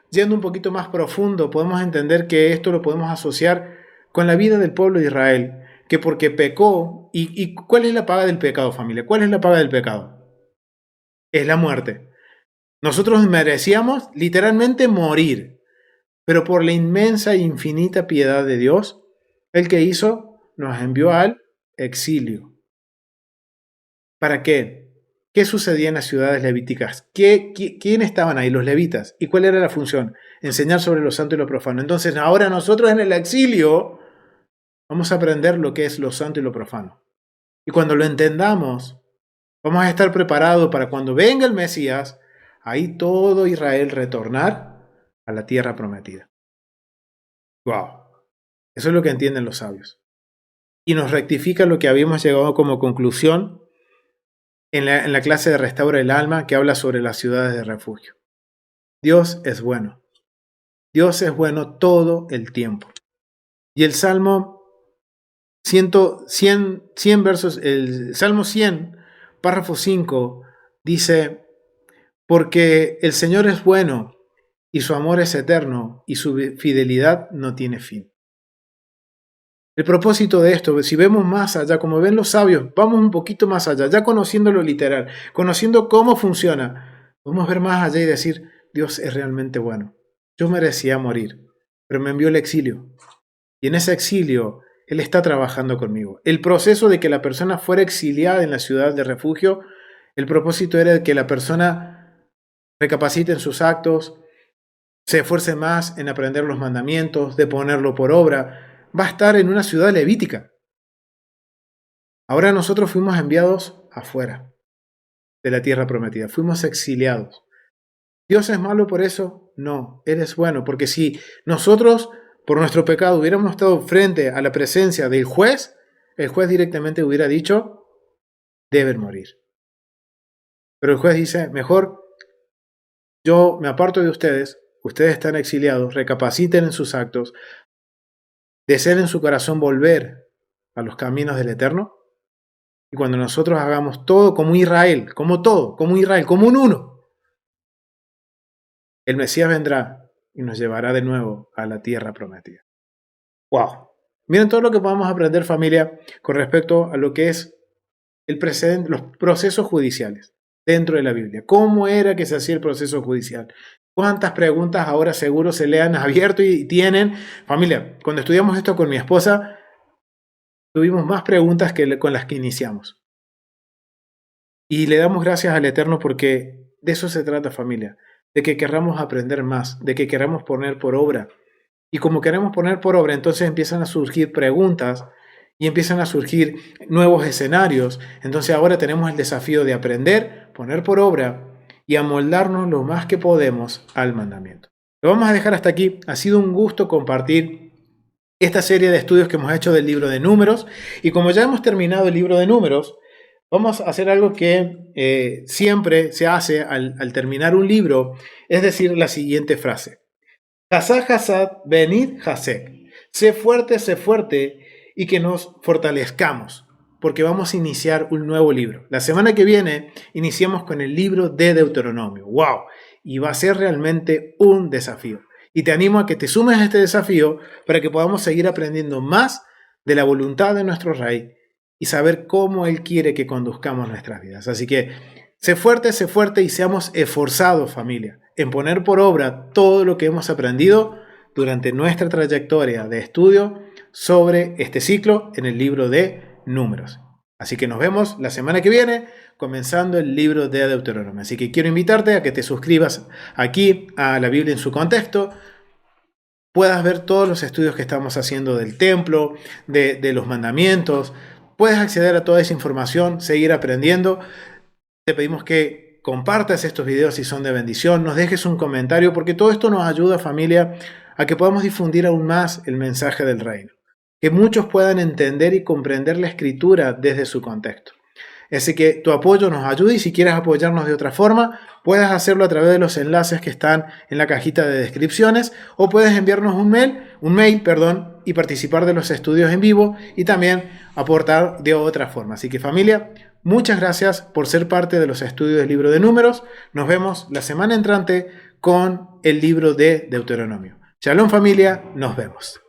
yendo un poquito más profundo, podemos entender que esto lo podemos asociar con la vida del pueblo de Israel, que porque pecó, ¿y cuál es la paga del pecado, familia? ¿Cuál es la paga del pecado? Es la muerte. Nosotros merecíamos literalmente morir, pero por la inmensa e infinita piedad de Dios, el que hizo nos envió al exilio. ¿Para qué? ¿Qué sucedía en las ciudades levíticas? ¿Quién estaban ahí? Los levitas. ¿Y cuál era la función? Enseñar sobre lo santo y lo profano. Entonces, ahora nosotros en el exilio vamos a aprender lo que es lo santo y lo profano. Y cuando lo entendamos, vamos a estar preparados para cuando venga el Mesías, ahí todo Israel retornar a la tierra prometida. Wow. Eso es lo que entienden los sabios. Y nos rectifica lo que habíamos llegado como conclusión en la clase de Restaura el Alma, que habla sobre las ciudades de refugio. Dios es bueno. Dios es bueno todo el tiempo. Y el Salmo 100 versos, el Salmo 100, párrafo 5, dice: porque el Señor es bueno, y su amor es eterno, y su fidelidad no tiene fin. El propósito de esto, si vemos más allá, como ven los sabios, vamos un poquito más allá, ya conociendo lo literal, conociendo cómo funciona, podemos ver más allá y decir: Dios es realmente bueno. Yo merecía morir, pero me envió el exilio. Y en ese exilio, Él está trabajando conmigo. El proceso de que la persona fuera exiliada en la ciudad de refugio, el propósito era de que la persona recapacite en sus actos, se esfuerce más en aprender los mandamientos, de ponerlo por obra. Va a estar en una ciudad levítica. Ahora nosotros fuimos enviados afuera de la tierra prometida. Fuimos exiliados. ¿Dios es malo por eso? No, Él es bueno. Porque si nosotros, por nuestro pecado, hubiéramos estado frente a la presencia del juez, el juez directamente hubiera dicho: deben morir. Pero el juez dice: mejor yo me aparto de ustedes, ustedes están exiliados, recapaciten en sus actos, deseen en su corazón volver a los caminos del Eterno. Y cuando nosotros hagamos todo como Israel, como Israel, como un uno, el Mesías vendrá y nos llevará de nuevo a la tierra prometida. ¡Wow! Miren todo lo que podemos aprender, familia, con respecto a lo que es el precedente, los procesos judiciales dentro de la Biblia. ¿Cómo era que se hacía el proceso judicial? ¿Cuántas preguntas ahora seguro se le han abierto y tienen? Familia, cuando estudiamos esto con mi esposa, tuvimos más preguntas que con las que iniciamos. Y le damos gracias al Eterno porque de eso se trata, familia. De que queramos aprender más, de que queramos poner por obra. Y como queremos poner por obra, entonces empiezan a surgir preguntas y empiezan a surgir nuevos escenarios. Entonces ahora tenemos el desafío de aprender, poner por obra y amoldarnos lo más que podemos al mandamiento. Lo vamos a dejar hasta aquí. Ha sido un gusto compartir esta serie de estudios que hemos hecho del libro de Números. Y como ya hemos terminado el libro de Números, vamos a hacer algo que siempre se hace al terminar un libro, es decir, la siguiente frase: Hasad, Hasad, venid, Hasek. Sé fuerte, y que nos fortalezcamos, porque vamos a iniciar un nuevo libro. La semana que viene iniciamos con el libro de Deuteronomio. ¡Wow! Y va a ser realmente un desafío. Y te animo a que te sumes a este desafío para que podamos seguir aprendiendo más de la voluntad de nuestro Rey y saber cómo Él quiere que conduzcamos nuestras vidas. Así que sé fuerte y seamos esforzados, familia, en poner por obra todo lo que hemos aprendido durante nuestra trayectoria de estudio sobre este ciclo en el libro de Números. Así que nos vemos la semana que viene comenzando el libro de Deuteronomio. Así que quiero invitarte a que te suscribas aquí a la Biblia en su contexto, puedas ver todos los estudios que estamos haciendo del templo, de los mandamientos, puedes acceder a toda esa información, seguir aprendiendo. Te pedimos que compartas estos videos si son de bendición, nos dejes un comentario, porque todo esto nos ayuda, familia, a que podamos difundir aún más el mensaje del reino, que muchos puedan entender y comprender la escritura desde su contexto. Así que tu apoyo nos ayuda, y si quieres apoyarnos de otra forma, puedes hacerlo a través de los enlaces que están en la cajita de descripciones, o puedes enviarnos un mail, y participar de los estudios en vivo y también aportar de otra forma. Así que, familia, muchas gracias por ser parte de los estudios del libro de Números. Nos vemos la semana entrante con el libro de Deuteronomio. Shalom, familia, nos vemos.